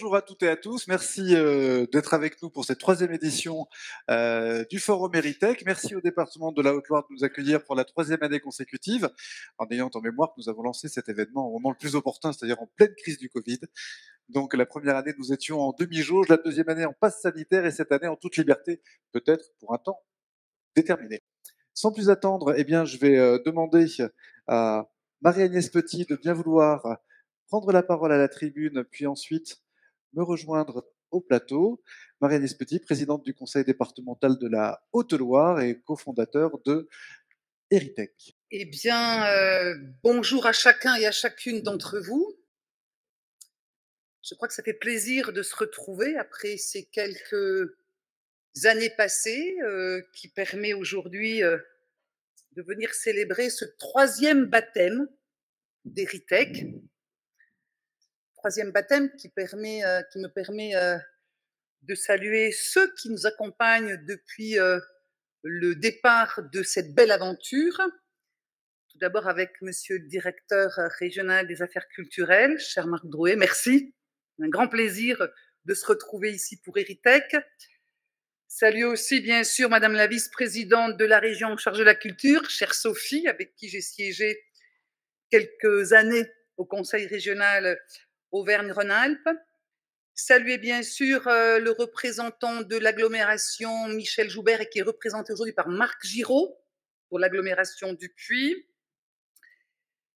bonjour à toutes et à tous. Merci d'être avec nous pour cette troisième édition du Forum Eritech. Merci au département de la Haute-Loire de nous accueillir pour la troisième année consécutive, en ayant en mémoire que nous avons lancé cet événement au moment le plus opportun, c'est-à-dire en pleine crise du Covid. Donc la première année, nous étions en demi-jauge, la deuxième année en passe sanitaire et cette année en toute liberté, peut-être pour un temps déterminé. Sans plus attendre, eh bien, je vais demander à Marie-Agnès Petit de bien vouloir prendre la parole à la tribune, puis ensuite me rejoindre au plateau. Marie-Agnès Petit, présidente du conseil départemental de la Haute-Loire et cofondateur de Eritech. Eh bien, bonjour à chacun et à chacune d'entre vous. Je crois que ça fait plaisir de se retrouver après ces quelques années passées qui permet aujourd'hui de venir célébrer ce troisième baptême d'Eritech. Troisième baptême qui me permet de saluer ceux qui nous accompagnent depuis le départ de cette belle aventure. Tout d'abord avec monsieur le directeur régional des affaires culturelles, cher Marc Drouet, merci. Un grand plaisir de se retrouver ici pour Eritech. Salut aussi, bien sûr, madame la vice-présidente de la région en charge de la culture, chère Sophie, avec qui j'ai siégé quelques années au conseil régional Auvergne-Rhône-Alpes. Saluer bien sûr le représentant de l'agglomération, Michel Joubert, et qui est représenté aujourd'hui par Marc Giraud pour l'agglomération du Puy.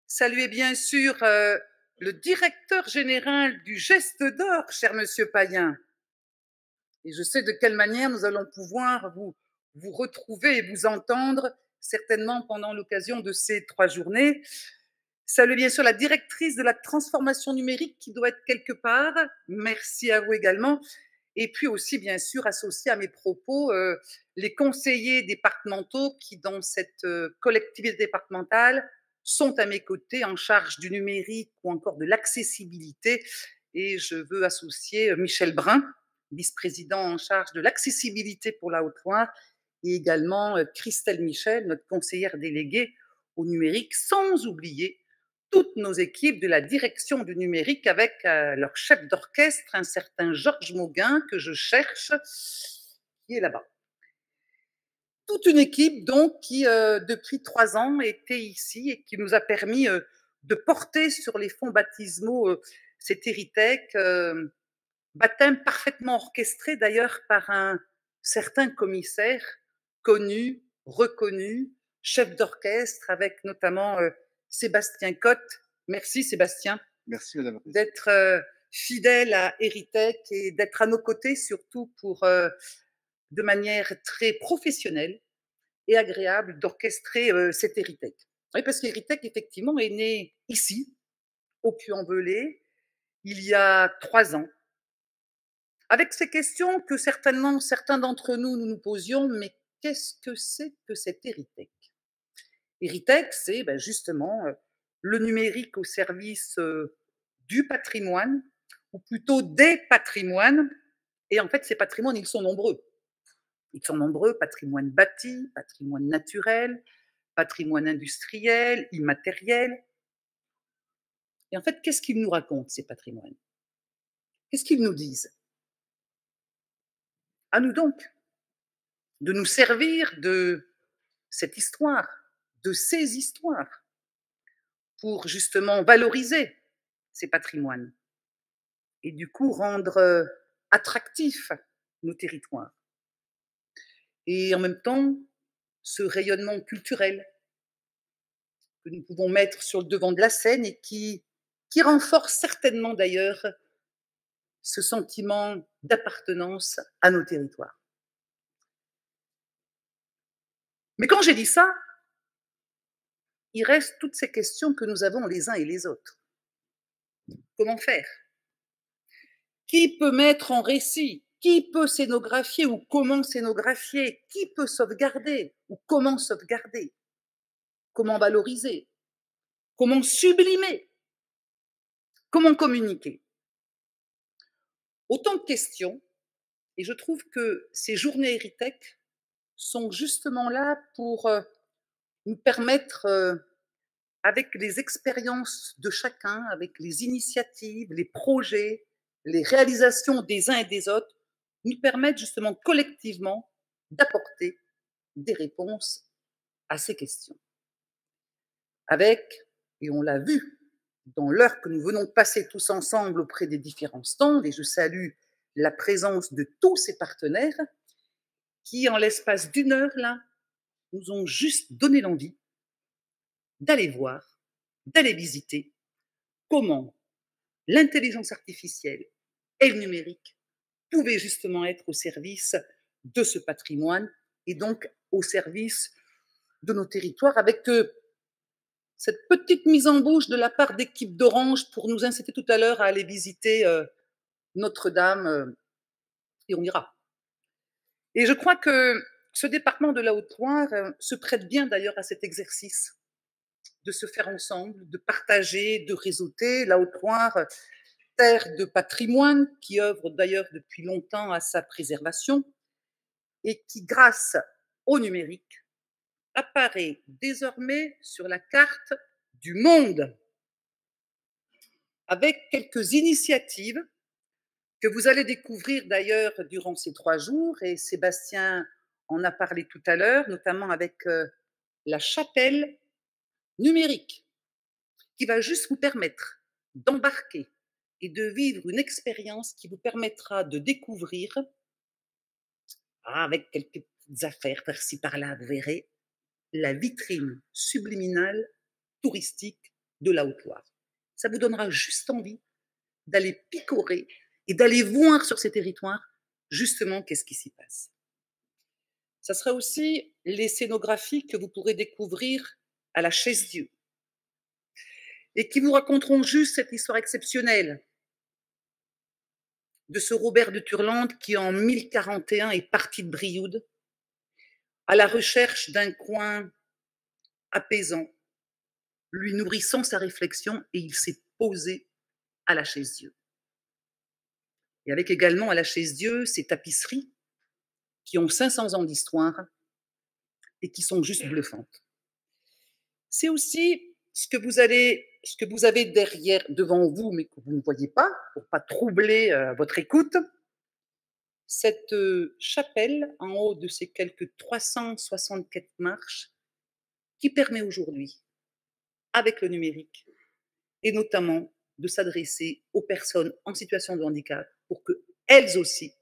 Saluer bien sûr le directeur général du Geste d'Or, cher monsieur Payen. Et je sais de quelle manière nous allons pouvoir vous retrouver et vous entendre certainement pendant l'occasion de ces 3 journées. Saluer bien sûr la directrice de la transformation numérique qui doit être quelque part. Merci à vous également. Et puis aussi, bien sûr, associer à mes propos les conseillers départementaux qui, dans cette collectivité départementale, sont à mes côtés en charge du numérique ou encore de l'accessibilité. Et je veux associer Michel Brun, vice-président en charge de l'accessibilité pour la Haute-Loire, et également Christelle Michel, notre conseillère déléguée au numérique, sans oublier toutes nos équipes de la direction du numérique avec leur chef d'orchestre, un certain Georges Mauguin, que je cherche, qui est là-bas. Toute une équipe, donc, qui, depuis 3 ans, était ici et qui nous a permis de porter sur les fonds baptismaux cet Eritech, baptême parfaitement orchestré d'ailleurs par un certain commissaire connu, reconnu, chef d'orchestre, avec notamment Sébastien Cotte. Merci Sébastien. Merci madame. D'être fidèle à Eritech et d'être à nos côtés surtout pour, de manière très professionnelle et agréable, d'orchestrer cet Eritech. Oui, parce qu'Eritech, effectivement, est né ici, au Puy-en-Velay, il y a 3 ans, avec ces questions que certainement certains d'entre nous nous posions, mais qu'est-ce que c'est que cet Eritech? Eritech, c'est justement le numérique au service du patrimoine, ou plutôt des patrimoines. Et en fait, ces patrimoines, ils sont nombreux. Ils sont nombreux, patrimoine bâti, patrimoine naturel, patrimoine industriel, immatériel. Et en fait, qu'est-ce qu'ils nous racontent, ces patrimoines? Qu'est-ce qu'ils nous disent? À nous donc de nous servir de cette histoire, de ces histoires, pour justement valoriser ces patrimoines et du coup rendre attractifs nos territoires. Et en même temps, ce rayonnement culturel que nous pouvons mettre sur le devant de la scène et qui renforce certainement d'ailleurs ce sentiment d'appartenance à nos territoires. Mais quand j'ai dit ça, il reste toutes ces questions que nous avons les uns et les autres. Comment faire? Qui peut mettre en récit? Qui peut scénographier ou comment scénographier? Qui peut sauvegarder ou comment sauvegarder? Comment valoriser? Comment sublimer? Comment communiquer? Autant de questions, et je trouve que ces journées Eritech sont justement là pour nous permettre, avec les expériences de chacun, avec les initiatives, les projets, les réalisations des uns et des autres nous permettent justement collectivement d'apporter des réponses à ces questions. Avec, et on l'a vu dans l'heure que nous venons de passer tous ensemble auprès des différents stands, et je salue la présence de tous ces partenaires qui, en l'espace d'une heure, là, nous ont juste donné l'envie d'aller voir, d'aller visiter comment l'intelligence artificielle et le numérique pouvaient justement être au service de ce patrimoine et donc au service de nos territoires, avec cette petite mise en bouche de la part d'équipe d'Orange pour nous inciter tout à l'heure à aller visiter Notre-Dame, et on ira. Et je crois que ce département de la Haute-Loire se prête bien d'ailleurs à cet exercice de se faire ensemble, de partager, de réseauter. La Haute-Loire, terre de patrimoine, qui œuvre d'ailleurs depuis longtemps à sa préservation et qui, grâce au numérique, apparaît désormais sur la carte du monde, avec quelques initiatives que vous allez découvrir d'ailleurs durant ces 3 jours, et Sébastien en a parlé tout à l'heure, notamment avec la chapelle numérique, qui va juste vous permettre d'embarquer et de vivre une expérience qui vous permettra de découvrir, avec quelques petites affaires par-ci par-là, vous verrez, la vitrine subliminale touristique de la Haute-Loire. Ça vous donnera juste envie d'aller picorer et d'aller voir sur ces territoires justement qu'est-ce qui s'y passe. Ça sera aussi les scénographies que vous pourrez découvrir à la Chaise-Dieu et qui vous raconteront juste cette histoire exceptionnelle de ce Robert de Turlande qui, en 1041, est parti de Brioude à la recherche d'un coin apaisant, lui nourrissant sa réflexion, et il s'est posé à la Chaise-Dieu. Et avec également à la Chaise-Dieu ces tapisseries qui ont 500 ans d'histoire et qui sont juste bluffantes. C'est aussi ce que vous avez devant vous, mais que vous ne voyez pas, pour ne pas troubler votre écoute, cette chapelle en haut de ces quelques 364 marches qui permet aujourd'hui, avec le numérique, et notamment de s'adresser aux personnes en situation de handicap pour qu'elles aussi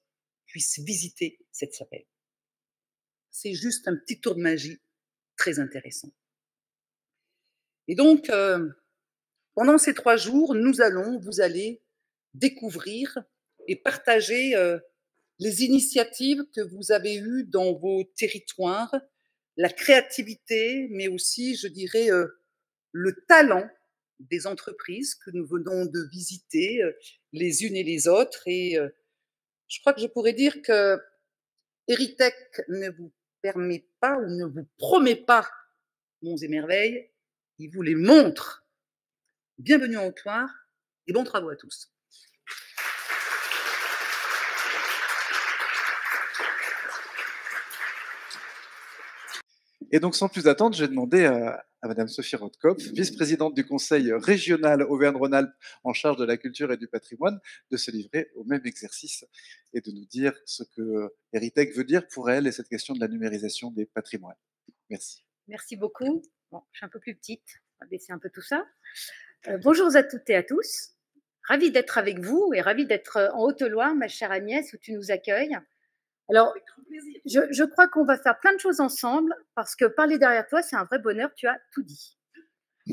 puissent visiter cette chapelle. C'est juste un petit tour de magie très intéressant. Et donc, pendant ces 3 jours, vous allez découvrir et partager les initiatives que vous avez eues dans vos territoires, la créativité, mais aussi, je dirais, le talent des entreprises que nous venons de visiter les unes et les autres. Et je crois que je pourrais dire que Erytech ne vous permet pas ou ne vous promet pas monts et merveilles, il vous les montre. Bienvenue en Haute-Loire et bons travaux à tous. Et donc, sans plus attendre, j'ai demandé à Madame Sophie Rothkopf, vice-présidente du Conseil régional Auvergne-Rhône-Alpes en charge de la culture et du patrimoine, de se livrer au même exercice et de nous dire ce que Erytech veut dire pour elle et cette question de la numérisation des patrimoines. Merci. Merci beaucoup. Bon, je suis un peu plus petite, on va baisser un peu tout ça. Bonjour à toutes et à tous. Ravie d'être avec vous et ravie d'être en Haute-Loire, ma chère Agnès, où tu nous accueilles. Alors, je crois qu'on va faire plein de choses ensemble parce que parler derrière toi, c'est un vrai bonheur, tu as tout dit.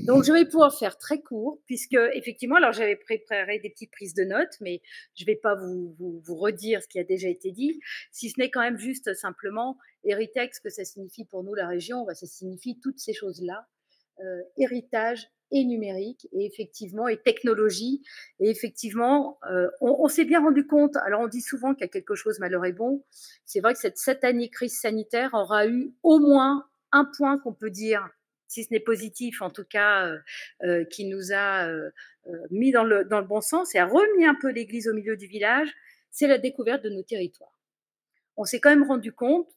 Donc, je vais pouvoir faire très court puisque, effectivement, alors j'avais préparé des petites prises de notes, mais je ne vais pas vous redire ce qui a déjà été dit, si ce n'est quand même juste simplement Erytech, ce que ça signifie pour nous, la région, ça signifie toutes ces choses-là, héritage et numérique, et effectivement, et technologie. Et effectivement, on s'est bien rendu compte, alors on dit souvent qu'il y a quelque chose, malheur est bon. C'est vrai que cette année crise sanitaire aura eu au moins un point qu'on peut dire, si ce n'est positif, en tout cas, qui nous a mis dans le bon sens et a remis un peu l'église au milieu du village, c'est la découverte de nos territoires. On s'est quand même rendu compte,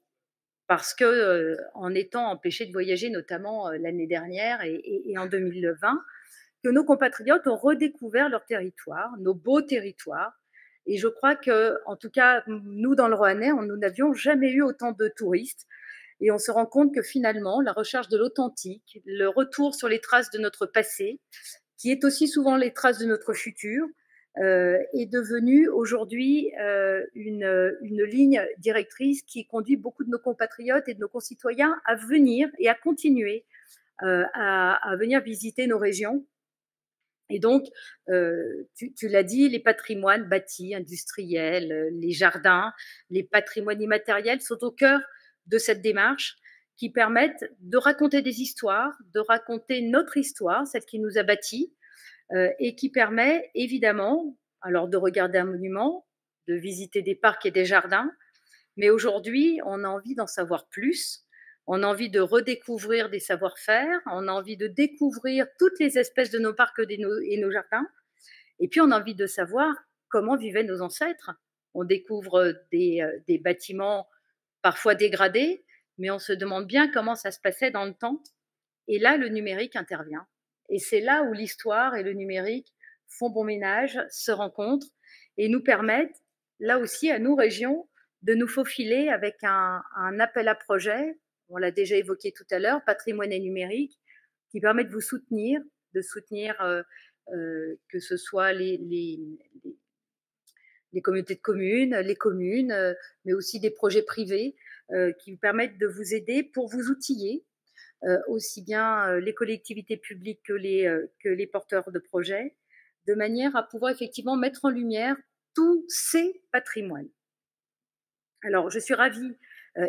parce que en étant empêchés de voyager, notamment l'année dernière et en 2020, que nos compatriotes ont redécouvert leur territoire, nos beaux territoires, Et je crois que, en tout cas, nous, dans le Roannais, nous n'avions jamais eu autant de touristes. Et on se rend compte que finalement, la recherche de l'authentique, le retour sur les traces de notre passé, qui est aussi souvent les traces de notre futur, est devenue aujourd'hui une ligne directrice qui conduit beaucoup de nos compatriotes et de nos concitoyens à venir et à continuer à venir visiter nos régions. Et donc, tu l'as dit, les patrimoines bâtis, industriels, les jardins, les patrimoines immatériels sont au cœur de cette démarche qui permettent de raconter des histoires, de raconter notre histoire, celle qui nous a bâtis, et qui permet évidemment alors de regarder un monument, de visiter des parcs et des jardins, mais aujourd'hui, on a envie d'en savoir plus. On a envie de redécouvrir des savoir-faire. On a envie de découvrir toutes les espèces de nos parcs et nos jardins. Et puis, on a envie de savoir comment vivaient nos ancêtres. On découvre des bâtiments parfois dégradés, mais on se demande bien comment ça se passait dans le temps. Et là, le numérique intervient. Et c'est là où l'histoire et le numérique font bon ménage, se rencontrent et nous permettent, là aussi, à nos régions, de nous faufiler avec un appel à projet, on l'a déjà évoqué tout à l'heure, patrimoine et numérique, qui permet de vous soutenir, que ce soit les communautés de communes, les communes, mais aussi des projets privés qui vous permettent de vous aider pour vous outiller, aussi bien les collectivités publiques que les porteurs de projets, de manière à pouvoir effectivement mettre en lumière tous ces patrimoines. Alors, je suis ravie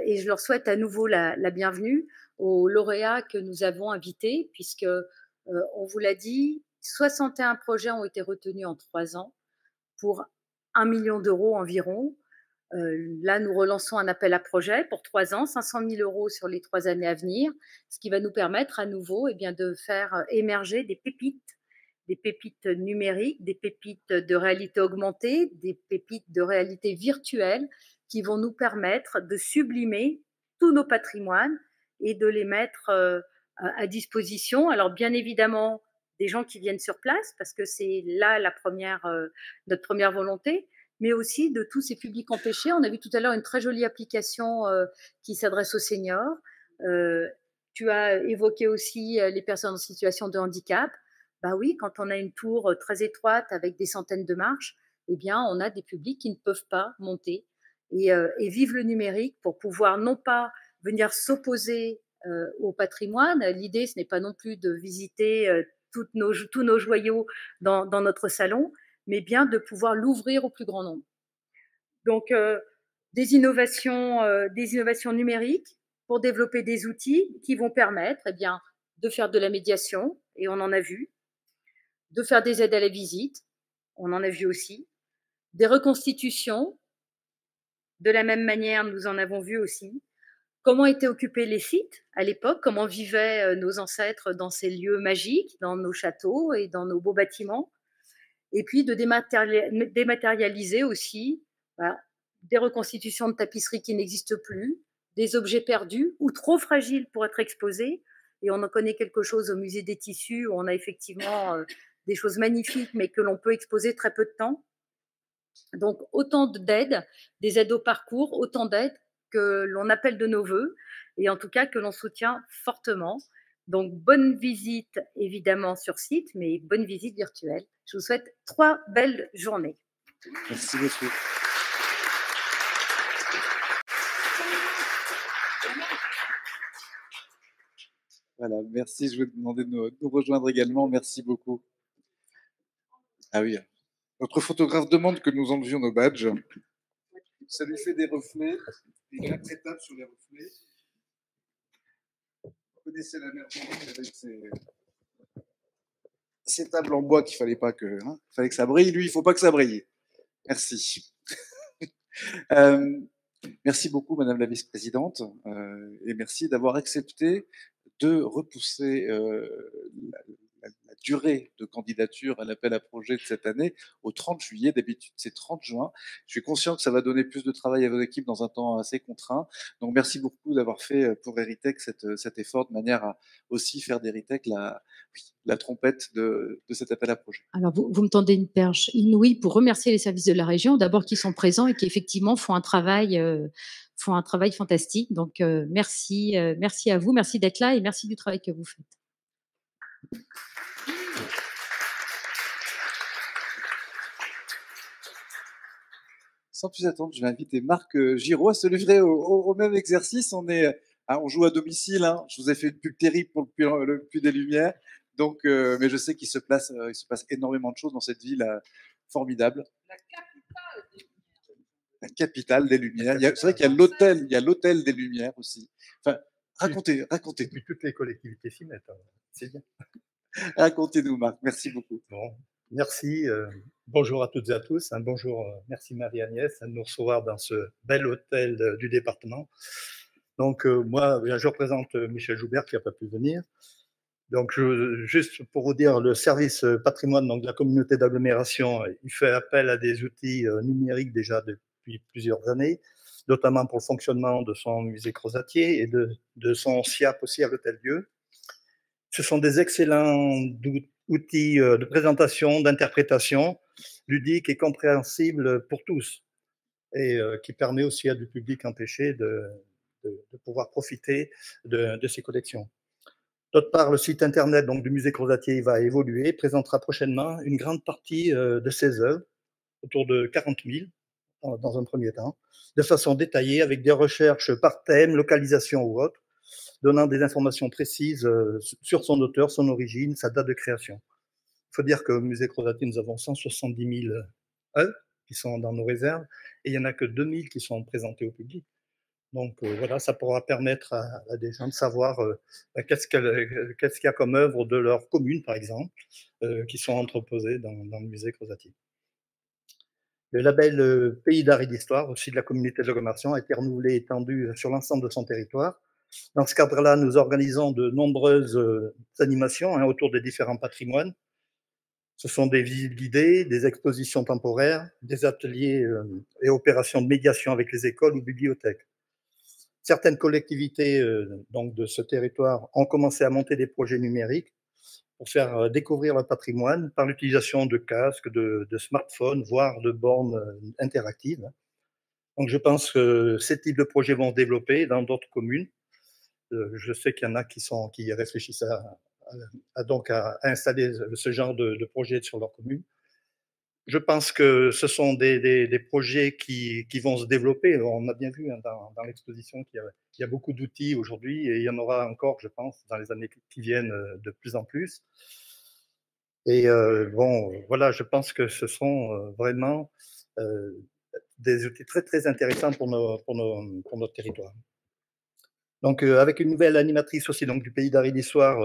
et je leur souhaite à nouveau la bienvenue aux lauréats que nous avons invités, puisque, on vous l'a dit, 61 projets ont été retenus en 3 ans pour 1 million d'euros environ. Là, nous relançons un appel à projet pour 3 ans, 500 000 euros sur les 3 années à venir, ce qui va nous permettre à nouveau de faire émerger des pépites numériques, des pépites de réalité augmentée, des pépites de réalité virtuelle qui vont nous permettre de sublimer tous nos patrimoines et de les mettre à disposition. Alors bien évidemment, des gens qui viennent sur place, parce que c'est là notre première volonté, mais aussi de tous ces publics empêchés. On a vu tout à l'heure une très jolie application qui s'adresse aux seniors. Tu as évoqué aussi les personnes en situation de handicap. Bah oui, quand on a une tour très étroite avec des centaines de marches, eh bien, on a des publics qui ne peuvent pas monter et vivre le numérique pour pouvoir non pas venir s'opposer au patrimoine. L'idée, ce n'est pas non plus de visiter tous nos joyaux dans notre salon, mais bien de pouvoir l'ouvrir au plus grand nombre. Donc, des innovations numériques pour développer des outils qui vont permettre de faire de la médiation, et on en a vu, de faire des aides à la visite, on en a vu aussi, des reconstitutions, de la même manière, nous en avons vu aussi, comment étaient occupés les sites à l'époque, comment vivaient nos ancêtres dans ces lieux magiques, dans nos châteaux et dans nos beaux bâtiments, et puis de dématérialiser aussi des reconstitutions de tapisseries qui n'existent plus, des objets perdus ou trop fragiles pour être exposés. Et on en connaît quelque chose au musée des tissus, où on a effectivement des choses magnifiques, mais que l'on peut exposer très peu de temps. Donc autant d'aides, des aides au parcours, autant d'aides que l'on appelle de nos voeux, et en tout cas que l'on soutient fortement. Donc bonne visite évidemment sur site, mais bonne visite virtuelle. Je vous souhaite 3 belles journées. Merci beaucoup. Voilà, merci. Je vais vous demander de nous rejoindre également. Merci beaucoup. Ah oui. Notre photographe demande que nous enlevions nos badges. Ça lui fait des reflets, des 4 étapes sur les reflets. Vous connaissez la mère avec ces tables en bois qu'il fallait pas que, fallait que ça brille. Lui, il faut pas que ça brille. Merci. Merci beaucoup, Madame la vice-présidente, et merci d'avoir accepté de repousser la durée de candidature à l'appel à projet de cette année au 30 juillet. D'habitude, c'est 30 juin. Je suis conscient que ça va donner plus de travail à vos équipes dans un temps assez contraint. Donc, merci beaucoup d'avoir fait pour Eritech cet effort de manière à aussi faire d'Eritech la trompette de cet appel à projet. Alors, vous me tendez une perche inouïe pour remercier les services de la région, d'abord qui sont présents et qui effectivement font un travail fantastique. Donc, merci à vous, merci d'être là et merci du travail que vous faites. Sans plus attendre, je vais inviter Marc Giraud à se livrer au même exercice. On joue à domicile. Hein. Je vous ai fait une pub terrible pour le Puy des Lumières. Donc, mais je sais qu'il se passe énormément de choses dans cette ville formidable. La capitale des Lumières. C'est vrai qu'il y a l'hôtel des Lumières aussi. Enfin, racontez. Et puis toutes les collectivités s'y mettent. C'est bien. Racontez-nous, Marc. Merci beaucoup. Bon, merci. Bonjour à toutes et à tous. Bonjour, merci Marie-Agnès de nous recevoir dans ce bel hôtel du département. Donc, moi, je représente Michel Joubert qui n'a pas pu venir. Donc, juste pour vous dire, le service patrimoine donc, de la communauté d'agglomération, il fait appel à des outils numériques déjà depuis plusieurs années, notamment pour le fonctionnement de son musée Crozatier et de son SIAP aussi à l'Hôtel-Dieu. Ce sont des excellents outils de présentation, d'interprétation, ludiques et compréhensibles pour tous, et qui permet aussi à du public empêché de pouvoir profiter de ces collections. D'autre part, le site internet donc, du musée Crozatier va évoluer, présentera prochainement une grande partie de ses œuvres, autour de 40 000 dans un premier temps, de façon détaillée avec des recherches par thème, localisation ou autre, donnant des informations précises sur son auteur, son origine, sa date de création. Il faut dire qu'au musée Crozatier, nous avons 170 000 œuvres qui sont dans nos réserves et il n'y en a que 2000 qui sont présentées au public. Donc voilà, ça pourra permettre à des gens de savoir qu'est-ce qu'il y a comme œuvre de leur commune, par exemple, qui sont entreposées dans le musée Crozatier. Le label Pays d'art et d'histoire, aussi de la communauté de l'agglomération, a été renouvelé et étendu sur l'ensemble de son territoire. Dans ce cadre-là, nous organisons de nombreuses animations autour des différents patrimoines. Ce sont des visites guidées, des expositions temporaires, des ateliers et opérations de médiation avec les écoles ou bibliothèques. Certaines collectivités donc de ce territoire ont commencé à monter des projets numériques pour faire découvrir le patrimoine par l'utilisation de casques, de smartphones, voire de bornes interactives. Donc je pense que ces types de projets vont se développer dans d'autres communes. Je sais qu'il y en a qui réfléchissent à installer ce genre de projet sur leur commune. Je pense que ce sont des projets qui vont se développer. On a bien vu dans l'exposition qu'il y a beaucoup d'outils aujourd'hui et il y en aura encore, je pense, dans les années qui viennent de plus en plus. Et bon, voilà, je pense que ce sont vraiment des outils très, très intéressants pour notre territoire. Donc, avec une nouvelle animatrice aussi donc, du Pays d'art et d'histoire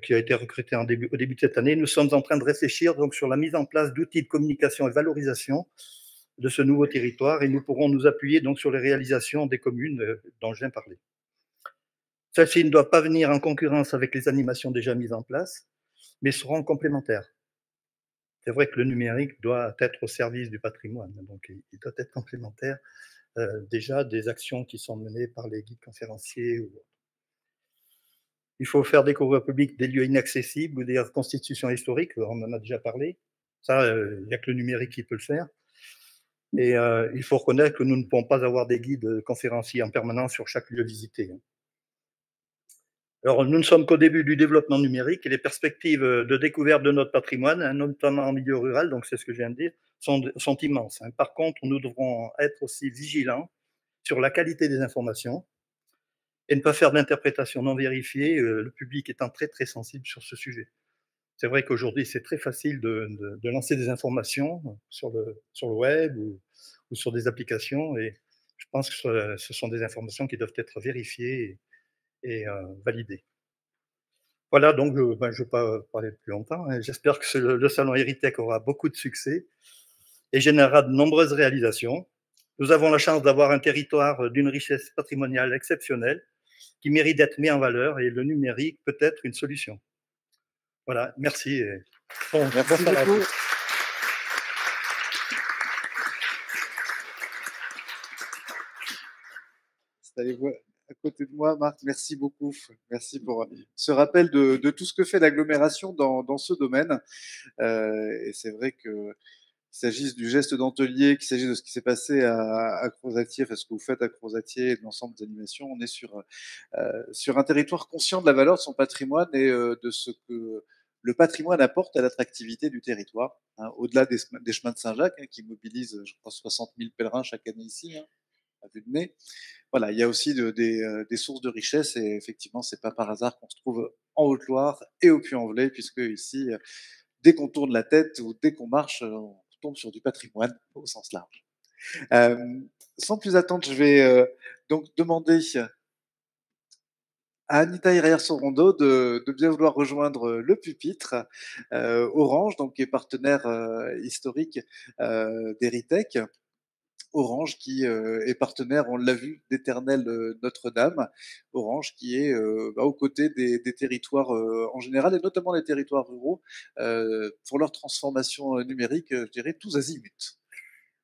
qui a été recrutée au début de cette année, nous sommes en train de réfléchir donc, sur la mise en place d'outils de communication et valorisation de ce nouveau territoire et nous pourrons nous appuyer donc, sur les réalisations des communes dont je viens de parler. Celles-ci ne doivent pas venir en concurrence avec les animations déjà mises en place, mais seront complémentaires. C'est vrai que le numérique doit être au service du patrimoine, donc il doit être complémentaire déjà des actions qui sont menées par les guides conférenciers ou autres. Il faut faire découvrir au public des lieux inaccessibles ou des reconstitutions historiques, on en a déjà parlé. Ça, il n'y a que le numérique qui peut le faire. Et il faut reconnaître que nous ne pouvons pas avoir des guides conférenciers en permanence sur chaque lieu visité. Alors, nous ne sommes qu'au début du développement numérique et les perspectives de découverte de notre patrimoine, notamment en milieu rural, donc c'est ce que je viens de dire, sont immenses. Par contre, nous devrons être aussi vigilants sur la qualité des informations et ne pas faire d'interprétation non vérifiée, le public étant très très sensible sur ce sujet. C'est vrai qu'aujourd'hui, c'est très facile de lancer des informations sur le web ou sur des applications et je pense que ce sont des informations qui doivent être vérifiées et validées. Voilà, donc je ne vais pas parler plus longtemps. J'espère que le salon Eritech aura beaucoup de succès et générera de nombreuses réalisations. Nous avons la chance d'avoir un territoire d'une richesse patrimoniale exceptionnelle qui mérite d'être mis en valeur et le numérique peut être une solution. Voilà, merci. Et bon, Merci bonsoir à beaucoup. tous. Installez-vous à côté de moi, Marc. Merci beaucoup. Merci pour ce rappel de tout ce que fait l'agglomération dans ce domaine. Et c'est vrai que qu'il s'agisse du geste d'Antelier, qu'il s'agisse de ce qui s'est passé à Crozatier, enfin ce que vous faites à Crozatier et de l'ensemble des animations, on est sur un territoire conscient de la valeur de son patrimoine et de ce que le patrimoine apporte à l'attractivité du territoire, hein, au-delà des chemins de Saint-Jacques, hein, qui mobilisent, je crois, 60 000 pèlerins chaque année ici, hein, à vue de nez. Voilà, il y a aussi des sources de richesse et effectivement, c'est pas par hasard qu'on se trouve en Haute-Loire et au Puy-en-Velay, puisque ici, dès qu'on tourne la tête ou dès qu'on marche, on tombe sur du patrimoine au sens large. Sans plus attendre, je vais donc demander à Anita Herrière-Sorondo de bien vouloir rejoindre le pupitre. Orange, donc, qui est partenaire historique d'Eritech. Orange qui est partenaire, on l'a vu, d'Éternel Notre-Dame. Orange qui est aux côtés des territoires en général, et notamment les territoires ruraux, pour leur transformation numérique, je dirais, tous azimuts.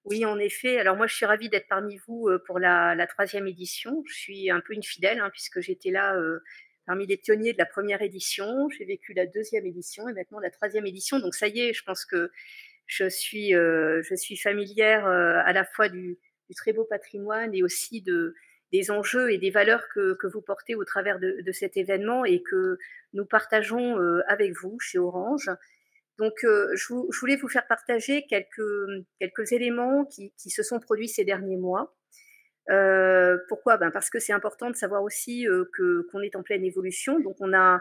Oui, en effet. Alors moi, je suis ravie d'être parmi vous pour la 3e édition. Je suis un peu une fidèle, hein, puisque j'étais là parmi les pionniers de la première édition. J'ai vécu la 2e édition et maintenant la 3e édition. Donc ça y est, je pense que je suis familière à la fois du très beau patrimoine et aussi des enjeux et des valeurs que vous portez au travers de cet événement et que nous partageons avec vous chez Orange. Donc, je voulais vous faire partager quelques éléments qui se sont produits ces derniers mois. Pourquoi? Parce que c'est important de savoir aussi qu'on est en pleine évolution. Donc, on a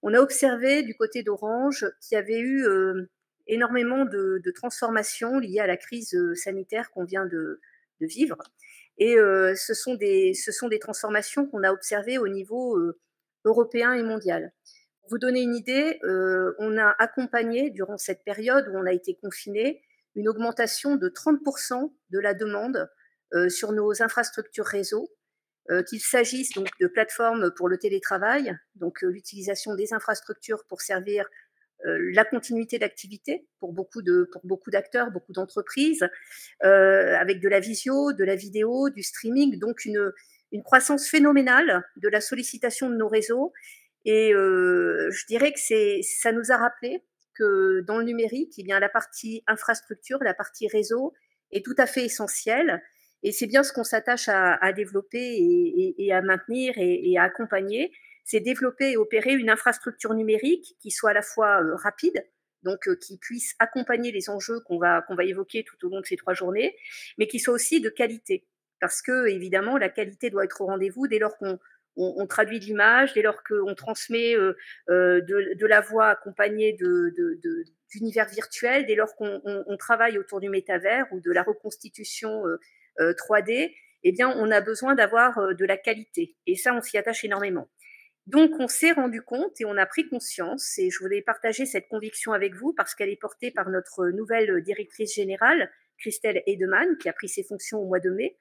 observé du côté d'Orange qu'il y avait eu énormément de transformations liées à la crise sanitaire qu'on vient de vivre. Et ce sont des transformations qu'on a observées au niveau européen et mondial. Pour vous donner une idée, on a accompagné durant cette période où on a été confiné une augmentation de 30% de la demande sur nos infrastructures réseau, qu'il s'agisse donc de plateformes pour le télétravail, donc l'utilisation des infrastructures pour servir la continuité d'activité pour beaucoup d'acteurs, beaucoup d'entreprises, avec de la visio, de la vidéo, du streaming, donc une croissance phénoménale de la sollicitation de nos réseaux. Et je dirais que ça nous a rappelé que dans le numérique, eh bien, la partie infrastructure, la partie réseau est tout à fait essentielle. Et c'est bien ce qu'on s'attache à développer et à maintenir et à accompagner, c'est développer et opérer une infrastructure numérique qui soit à la fois rapide, donc qui puisse accompagner les enjeux qu'on va évoquer tout au long de ces 3 journées, mais qui soit aussi de qualité. Parce que, évidemment, la qualité doit être au rendez-vous dès lors qu'on traduit de l'image, dès lors qu'on transmet de la voix accompagnée d'univers virtuels, dès lors qu'on travaille autour du métavers ou de la reconstitution 3D, eh bien, on a besoin d'avoir de la qualité. Et ça, on s'y attache énormément. Donc, on s'est rendu compte et on a pris conscience, et je voulais partager cette conviction avec vous parce qu'elle est portée par notre nouvelle directrice générale, Christelle Edeman, qui a pris ses fonctions au mois de mai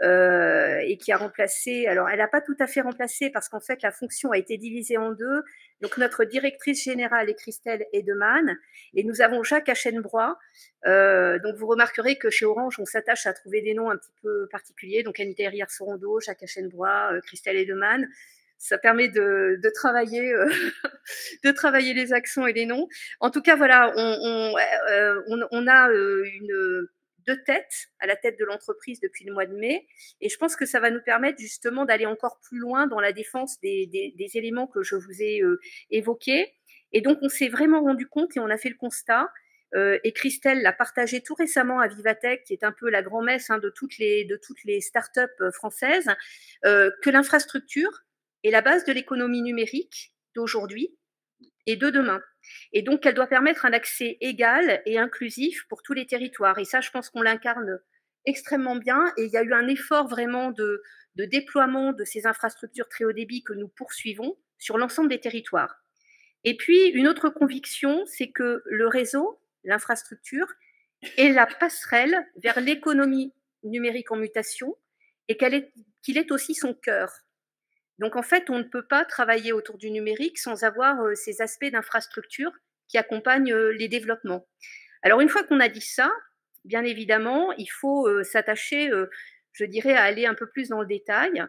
et qui a remplacé, alors elle n'a pas tout à fait remplacé parce qu'en fait la fonction a été divisée en 2. Donc notre directrice générale est Christelle Edeman et nous avons Jacques Achenbrois. Donc vous remarquerez que chez Orange, on s'attache à trouver des noms un petit peu particuliers, donc Anita Herrière-Sorondo, Jacques Achenbrois, Christelle Edeman. Ça permet de travailler, de travailler les accents et les noms. En tout cas, voilà, on a deux têtes à la tête de l'entreprise depuis le mois de mai, et je pense que ça va nous permettre justement d'aller encore plus loin dans la défense des éléments que je vous ai évoqués. Et donc, on s'est vraiment rendu compte et on a fait le constat. Et Christelle l'a partagé tout récemment à Vivatech, qui est un peu la grand-messe de toutes les startups françaises, que l'infrastructure est la base de l'économie numérique d'aujourd'hui et de demain. Et donc, elle doit permettre un accès égal et inclusif pour tous les territoires. Et ça, je pense qu'on l'incarne extrêmement bien. Et il y a eu un effort vraiment de déploiement de ces infrastructures très haut débit que nous poursuivons sur l'ensemble des territoires. Et puis, une autre conviction, c'est que le réseau, l'infrastructure, est la passerelle vers l'économie numérique en mutation et qu'il est aussi son cœur. Donc en fait, on ne peut pas travailler autour du numérique sans avoir ces aspects d'infrastructure qui accompagnent les développements. Alors une fois qu'on a dit ça, bien évidemment, il faut s'attacher, je dirais, à aller un peu plus dans le détail.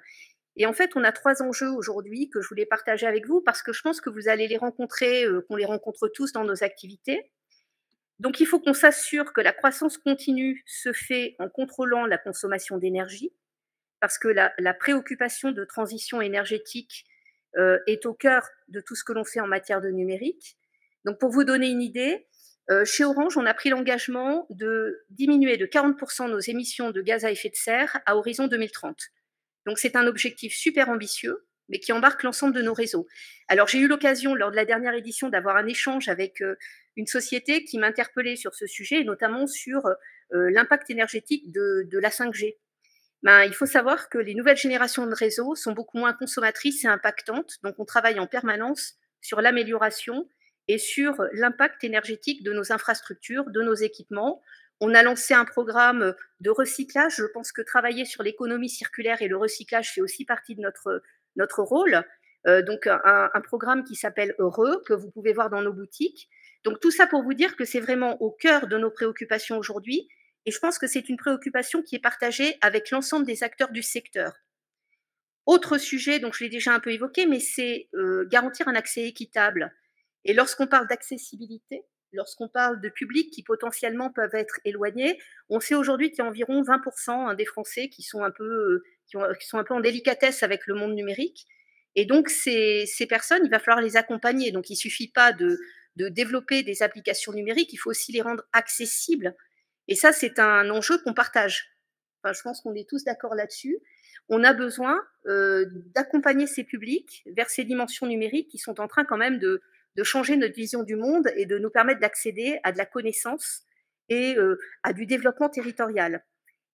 Et en fait, on a 3 enjeux aujourd'hui que je voulais partager avec vous parce que je pense que vous allez les rencontrer, qu'on les rencontre tous dans nos activités. Donc il faut qu'on s'assure que la croissance continue se fait en contrôlant la consommation d'énergie, parce que la préoccupation de transition énergétique est au cœur de tout ce que l'on fait en matière de numérique. Donc pour vous donner une idée, chez Orange, on a pris l'engagement de diminuer de 40% nos émissions de gaz à effet de serre à horizon 2030. Donc c'est un objectif super ambitieux, mais qui embarque l'ensemble de nos réseaux. Alors j'ai eu l'occasion, lors de la dernière édition, d'avoir un échange avec une société qui m'interpellait sur ce sujet, et notamment sur l'impact énergétique de la 5G. Il faut savoir que les nouvelles générations de réseaux sont beaucoup moins consommatrices et impactantes, donc on travaille en permanence sur l'amélioration et sur l'impact énergétique de nos infrastructures, de nos équipements. On a lancé un programme de recyclage. Je pense que travailler sur l'économie circulaire et le recyclage fait aussi partie de notre rôle. Donc un programme qui s'appelle Heureux, que vous pouvez voir dans nos boutiques. Donc tout ça pour vous dire que c'est vraiment au cœur de nos préoccupations aujourd'hui. Et je pense que c'est une préoccupation qui est partagée avec l'ensemble des acteurs du secteur. Autre sujet, donc je l'ai déjà un peu évoqué, mais c'est garantir un accès équitable. Et lorsqu'on parle d'accessibilité, lorsqu'on parle de publics qui potentiellement peuvent être éloignés, on sait aujourd'hui qu'il y a environ 20% des Français qui sont un peu en délicatesse avec le monde numérique. Et donc ces personnes, il va falloir les accompagner. Donc il ne suffit pas de développer des applications numériques, il faut aussi les rendre accessibles. Et ça, c'est un enjeu qu'on partage. Enfin, je pense qu'on est tous d'accord là-dessus. On a besoin d'accompagner ces publics vers ces dimensions numériques qui sont en train quand même de changer notre vision du monde et de nous permettre d'accéder à de la connaissance et à du développement territorial.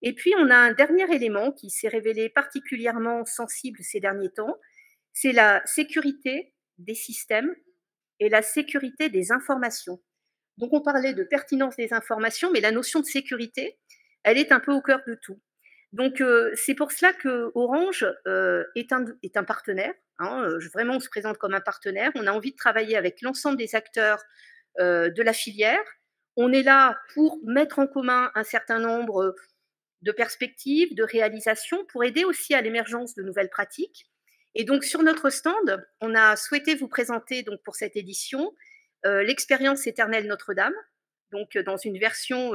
Et puis, on a un dernier élément qui s'est révélé particulièrement sensible ces derniers temps, c'est la sécurité des systèmes et la sécurité des informations. Donc, on parlait de pertinence des informations, mais la notion de sécurité, elle est un peu au cœur de tout. Donc, c'est pour cela que Orange est un partenaire. Vraiment, on se présente comme un partenaire. On a envie de travailler avec l'ensemble des acteurs de la filière. On est là pour mettre en commun un certain nombre de perspectives, de réalisations, pour aider aussi à l'émergence de nouvelles pratiques. Et donc, sur notre stand, on a souhaité vous présenter donc pour cette édition l'expérience éternelle Notre-Dame, donc dans une version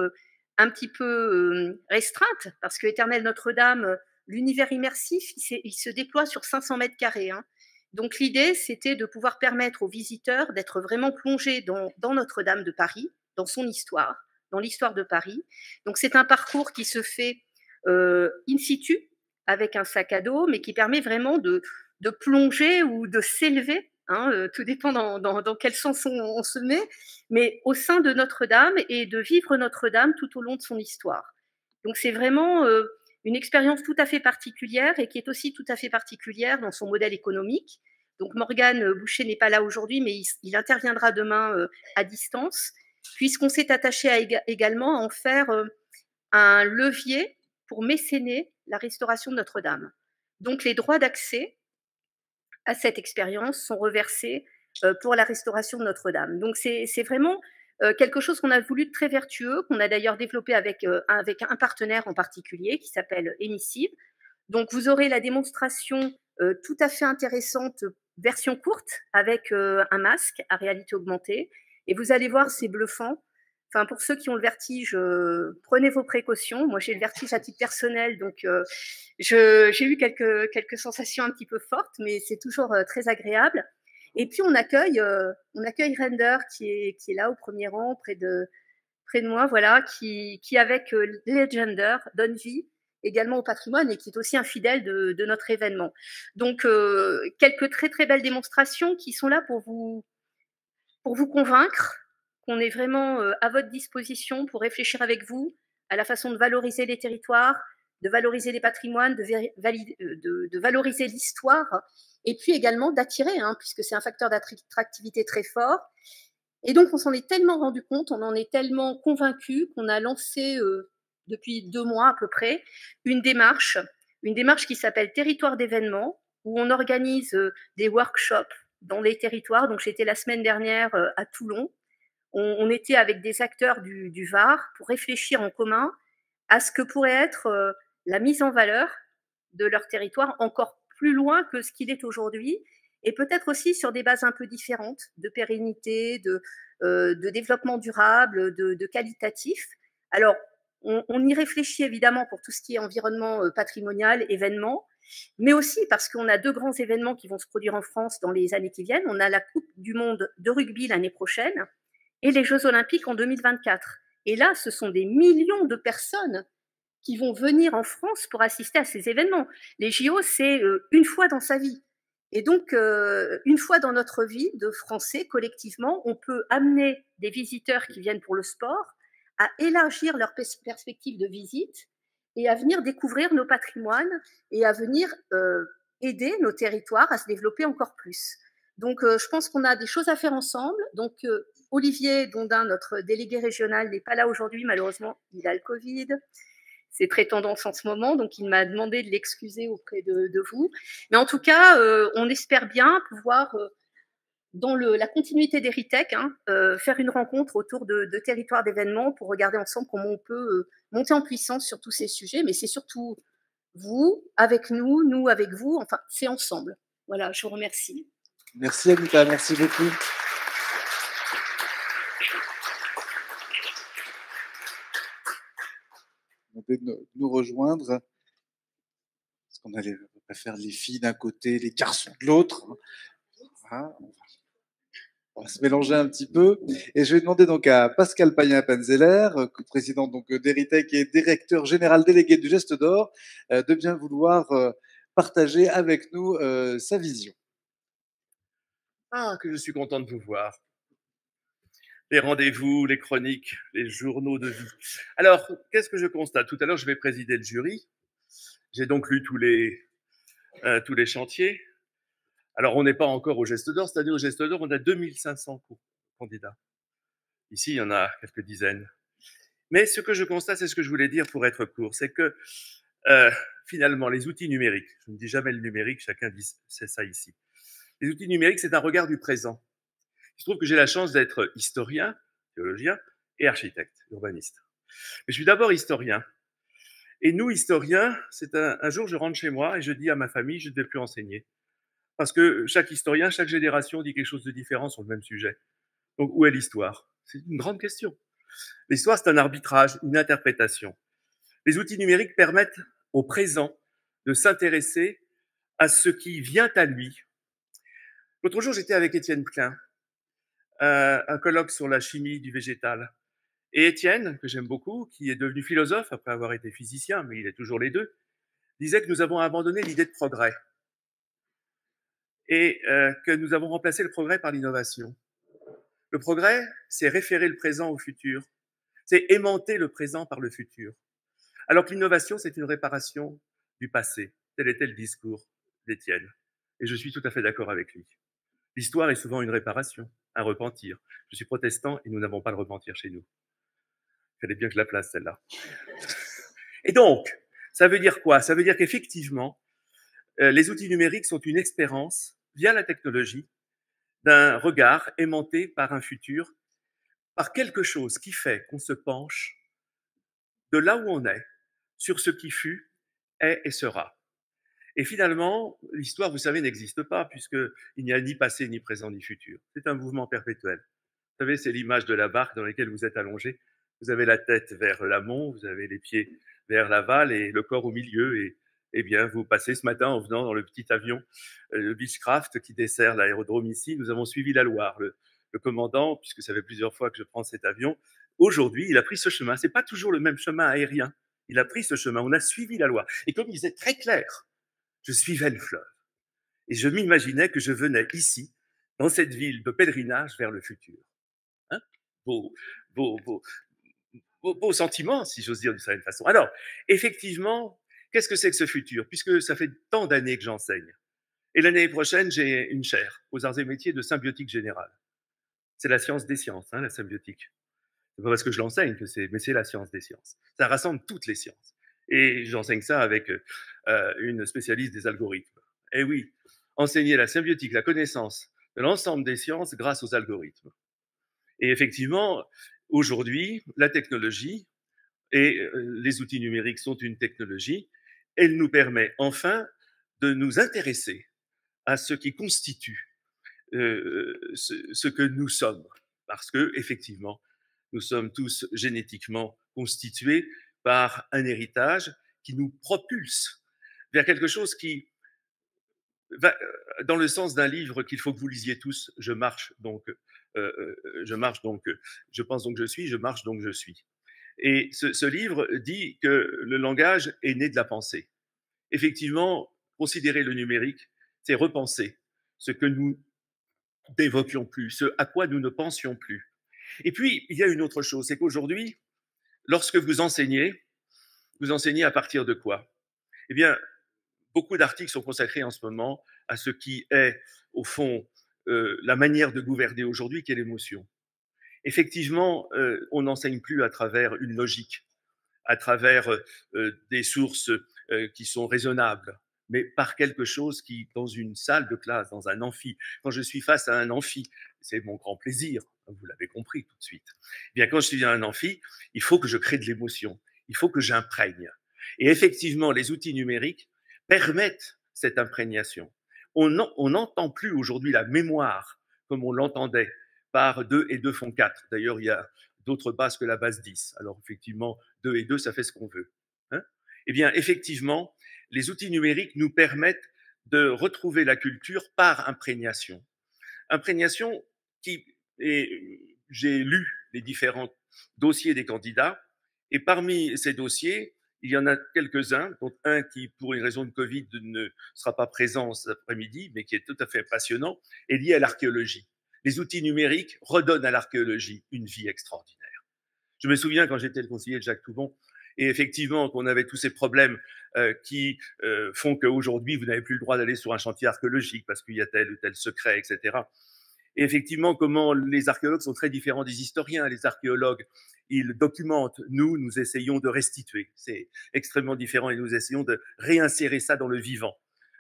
un petit peu restreinte, parce que Éternelle Notre-Dame, l'univers immersif, il se déploie sur 500 mètres carrés. Donc l'idée, c'était de pouvoir permettre aux visiteurs d'être vraiment plongés dans Notre-Dame de Paris, dans son histoire, dans l'histoire de Paris. Donc c'est un parcours qui se fait in situ, avec un sac à dos, mais qui permet vraiment de plonger ou de s'élever, tout dépend dans quel sens on se met, mais au sein de Notre-Dame et de vivre Notre-Dame tout au long de son histoire. Donc c'est vraiment une expérience tout à fait particulière et qui est aussi tout à fait particulière dans son modèle économique. Donc Morgane Boucher n'est pas là aujourd'hui, mais il interviendra demain à distance, puisqu'on s'est attaché également à en faire un levier pour mécéner la restauration de Notre-Dame. Donc les droits d'accès à cette expérience sont reversés pour la restauration de Notre-Dame. Donc c'est vraiment quelque chose qu'on a voulu de très vertueux, qu'on a d'ailleurs développé avec un partenaire en particulier qui s'appelle Emissive. Donc vous aurez la démonstration tout à fait intéressante, version courte, avec un masque à réalité augmentée. Et vous allez voir, c'est bluffant. Enfin, pour ceux qui ont le vertige, prenez vos précautions. Moi, j'ai le vertige à titre personnel, donc j'ai eu quelques sensations un petit peu fortes, mais c'est toujours très agréable. Et puis, on accueille Render qui est là au premier rang, près de moi, voilà, qui avec Legender donne vie également au patrimoine et qui est aussi un fidèle de notre événement. Donc, quelques très très belles démonstrations qui sont là pour vous convaincre qu'on est vraiment à votre disposition pour réfléchir avec vous à la façon de valoriser les territoires, de valoriser les patrimoines, de valoriser l'histoire, et puis également d'attirer, puisque c'est un facteur d'attractivité très fort. Et donc, on s'en est tellement rendu compte, on en est tellement convaincu qu'on a lancé, depuis 2 mois à peu près, une démarche qui s'appelle Territoire d'événements, où on organise des workshops dans les territoires. Donc, j'étais la semaine dernière à Toulon. On était avec des acteurs du Var pour réfléchir en commun à ce que pourrait être la mise en valeur de leur territoire encore plus loin que ce qu'il est aujourd'hui, et peut-être aussi sur des bases un peu différentes de pérennité, de développement durable, de qualitatif. Alors, on y réfléchit évidemment pour tout ce qui est environnement patrimonial, événements, mais aussi parce qu'on a 2 grands événements qui vont se produire en France dans les années qui viennent. On a la Coupe du monde de rugby l'année prochaine et les Jeux olympiques en 2024. Et là, ce sont des millions de personnes qui vont venir en France pour assister à ces événements. Les JO, c'est une fois dans sa vie. Et donc, une fois dans notre vie de Français, collectivement, on peut amener des visiteurs qui viennent pour le sport à élargir leur perspective de visite et à venir découvrir nos patrimoines et à venir aider nos territoires à se développer encore plus. Donc, je pense qu'on a des choses à faire ensemble. Donc, Olivier Dondin, notre délégué régional, n'est pas là aujourd'hui, malheureusement, il a le Covid. C'est très tendance en ce moment, donc il m'a demandé de l'excuser auprès de vous. Mais en tout cas, on espère bien pouvoir, dans la continuité d'Héritech, faire une rencontre autour de territoires d'événements pour regarder ensemble comment on peut monter en puissance sur tous ces sujets. Mais c'est surtout vous avec nous, nous avec vous, enfin, c'est ensemble. Voilà, je vous remercie. Merci Anita, merci beaucoup. De nous rejoindre. Parce qu'on allait faire les filles d'un côté, les garçons de l'autre. Hein, on va se mélanger un petit peu. Et je vais demander donc à Pascal Payen-Panzeller, président donc d'Héritech et directeur général délégué du Geste d'Or, de bien vouloir partager avec nous sa vision. Ah, que je suis content de vous voir. Les rendez-vous, les chroniques, les journaux de vie. Alors, qu'est-ce que je constate? Tout à l'heure, je vais présider le jury. J'ai donc lu tous les chantiers. Alors, on n'est pas encore au Geste d'Or, c'est-à-dire au Geste d'Or, on a 2500 candidats. Ici, il y en a quelques dizaines. Mais ce que je constate, c'est ce que je voulais dire pour être court, c'est que finalement, les outils numériques, je ne dis jamais le numérique, chacun dit c'est ça ici. Les outils numériques, c'est un regard du présent. Il se trouve que j'ai la chance d'être historien, théologien et architecte, urbaniste. Mais je suis d'abord historien. Et nous, historiens, c'est un jour, je rentre chez moi et je dis à ma famille, je ne vais plus enseigner. Parce que chaque historien, chaque génération dit quelque chose de différent sur le même sujet. Donc, où est l'histoire? C'est une grande question. L'histoire, c'est un arbitrage, une interprétation. Les outils numériques permettent au présent de s'intéresser à ce qui vient à lui. L'autre jour, j'étais avec Étienne Klein, un colloque sur la chimie du végétal. Et Étienne, que j'aime beaucoup, qui est devenu philosophe après avoir été physicien, mais il est toujours les deux, disait que nous avons abandonné l'idée de progrès et que nous avons remplacé le progrès par l'innovation. Le progrès, c'est référer le présent au futur, c'est aimanter le présent par le futur. Alors que l'innovation, c'est une réparation du passé. Tel était le discours d'Étienne. Et je suis tout à fait d'accord avec lui. L'histoire est souvent une réparation, un repentir. Je suis protestant et nous n'avons pas le repentir chez nous. Il fallait bien que je la place, celle-là. Et donc, ça veut dire quoi? Ça veut dire qu'effectivement, les outils numériques sont une expérience, via la technologie, d'un regard aimanté par un futur, par quelque chose qui fait qu'on se penche de là où on est, sur ce qui fut, est et sera. Et finalement, l'histoire, vous savez, n'existe pas, puisqu'il n'y a ni passé, ni présent, ni futur. C'est un mouvement perpétuel. Vous savez, c'est l'image de la barque dans laquelle vous êtes allongé. Vous avez la tête vers l'amont, vous avez les pieds vers l'aval et le corps au milieu. Et eh bien, vous passez ce matin en venant dans le petit avion, le Beechcraft, qui dessert l'aérodrome ici. Nous avons suivi la Loire. Le commandant, puisque ça fait plusieurs fois que je prends cet avion, aujourd'hui, il a pris ce chemin. C'est pas toujours le même chemin aérien. Il a pris ce chemin. On a suivi la Loire. Et comme il disait très clair, je suivais le fleuve. Et je m'imaginais que je venais ici, dans cette ville de pèlerinage vers le futur. Hein? Beau sentiment, si j'ose dire d'une certaine façon. Alors, effectivement, qu'est-ce que c'est que ce futur? Puisque ça fait tant d'années que j'enseigne. Et l'année prochaine, j'ai une chaire aux arts et métiers de symbiotique générale. C'est la science des sciences, la symbiotique. C'est pas parce que je l'enseigne mais c'est la science des sciences. Ça rassemble toutes les sciences. Et j'enseigne ça avec une spécialiste des algorithmes. Eh oui, enseigner la symbiotique, la connaissance de l'ensemble des sciences grâce aux algorithmes. Et effectivement, aujourd'hui, la technologie et les outils numériques sont une technologie. Elle nous permet enfin de nous intéresser à ce qui constitue ce que nous sommes. Parce que, effectivement, nous sommes tous génétiquement constitués par un héritage qui nous propulse vers quelque chose qui va dans le sens d'un livre qu'il faut que vous lisiez tous. Je marche donc, je pense donc je suis, je marche donc je suis. Et ce livre dit que le langage est né de la pensée. Effectivement, considérer le numérique, c'est repenser ce que nous n'évoquions plus, ce à quoi nous ne pensions plus. Et puis, il y a une autre chose, c'est qu'aujourd'hui, lorsque vous enseignez à partir de quoi? Eh bien, beaucoup d'articles sont consacrés en ce moment à ce qui est, au fond, la manière de gouverner aujourd'hui, qui est l'émotion. Effectivement, on n'enseigne plus à travers une logique, à travers des sources qui sont raisonnables, mais par quelque chose qui, dans une salle de classe, dans un amphi, quand je suis face à un amphi, c'est mon grand plaisir, vous l'avez compris tout de suite. Eh bien, quand je suis dans un amphi, il faut que je crée de l'émotion, il faut que j'imprègne. Et effectivement, les outils numériques permettent cette imprégnation. On n'entend plus aujourd'hui la mémoire comme on l'entendait par 2 et 2 font 4. D'ailleurs, il y a d'autres bases que la base 10. Alors effectivement, 2 et 2, ça fait ce qu'on veut. Hein? Eh bien, effectivement, les outils numériques nous permettent de retrouver la culture par imprégnation. Imprégnation qui, et j'ai lu les différents dossiers des candidats, et parmi ces dossiers, il y en a quelques-uns, dont un qui, pour une raison de Covid, ne sera pas présent cet après-midi, mais qui est tout à fait passionnant, est lié à l'archéologie. Les outils numériques redonnent à l'archéologie une vie extraordinaire. Je me souviens quand j'étais le conseiller de Jacques Toubon, et effectivement qu'on avait tous ces problèmes qui font qu'aujourd'hui, vous n'avez plus le droit d'aller sur un chantier archéologique parce qu'il y a tel ou tel secret, etc. Et effectivement, comment les archéologues sont très différents des historiens. Les archéologues, ils documentent. Nous essayons de restituer. C'est extrêmement différent et nous essayons de réinsérer ça dans le vivant.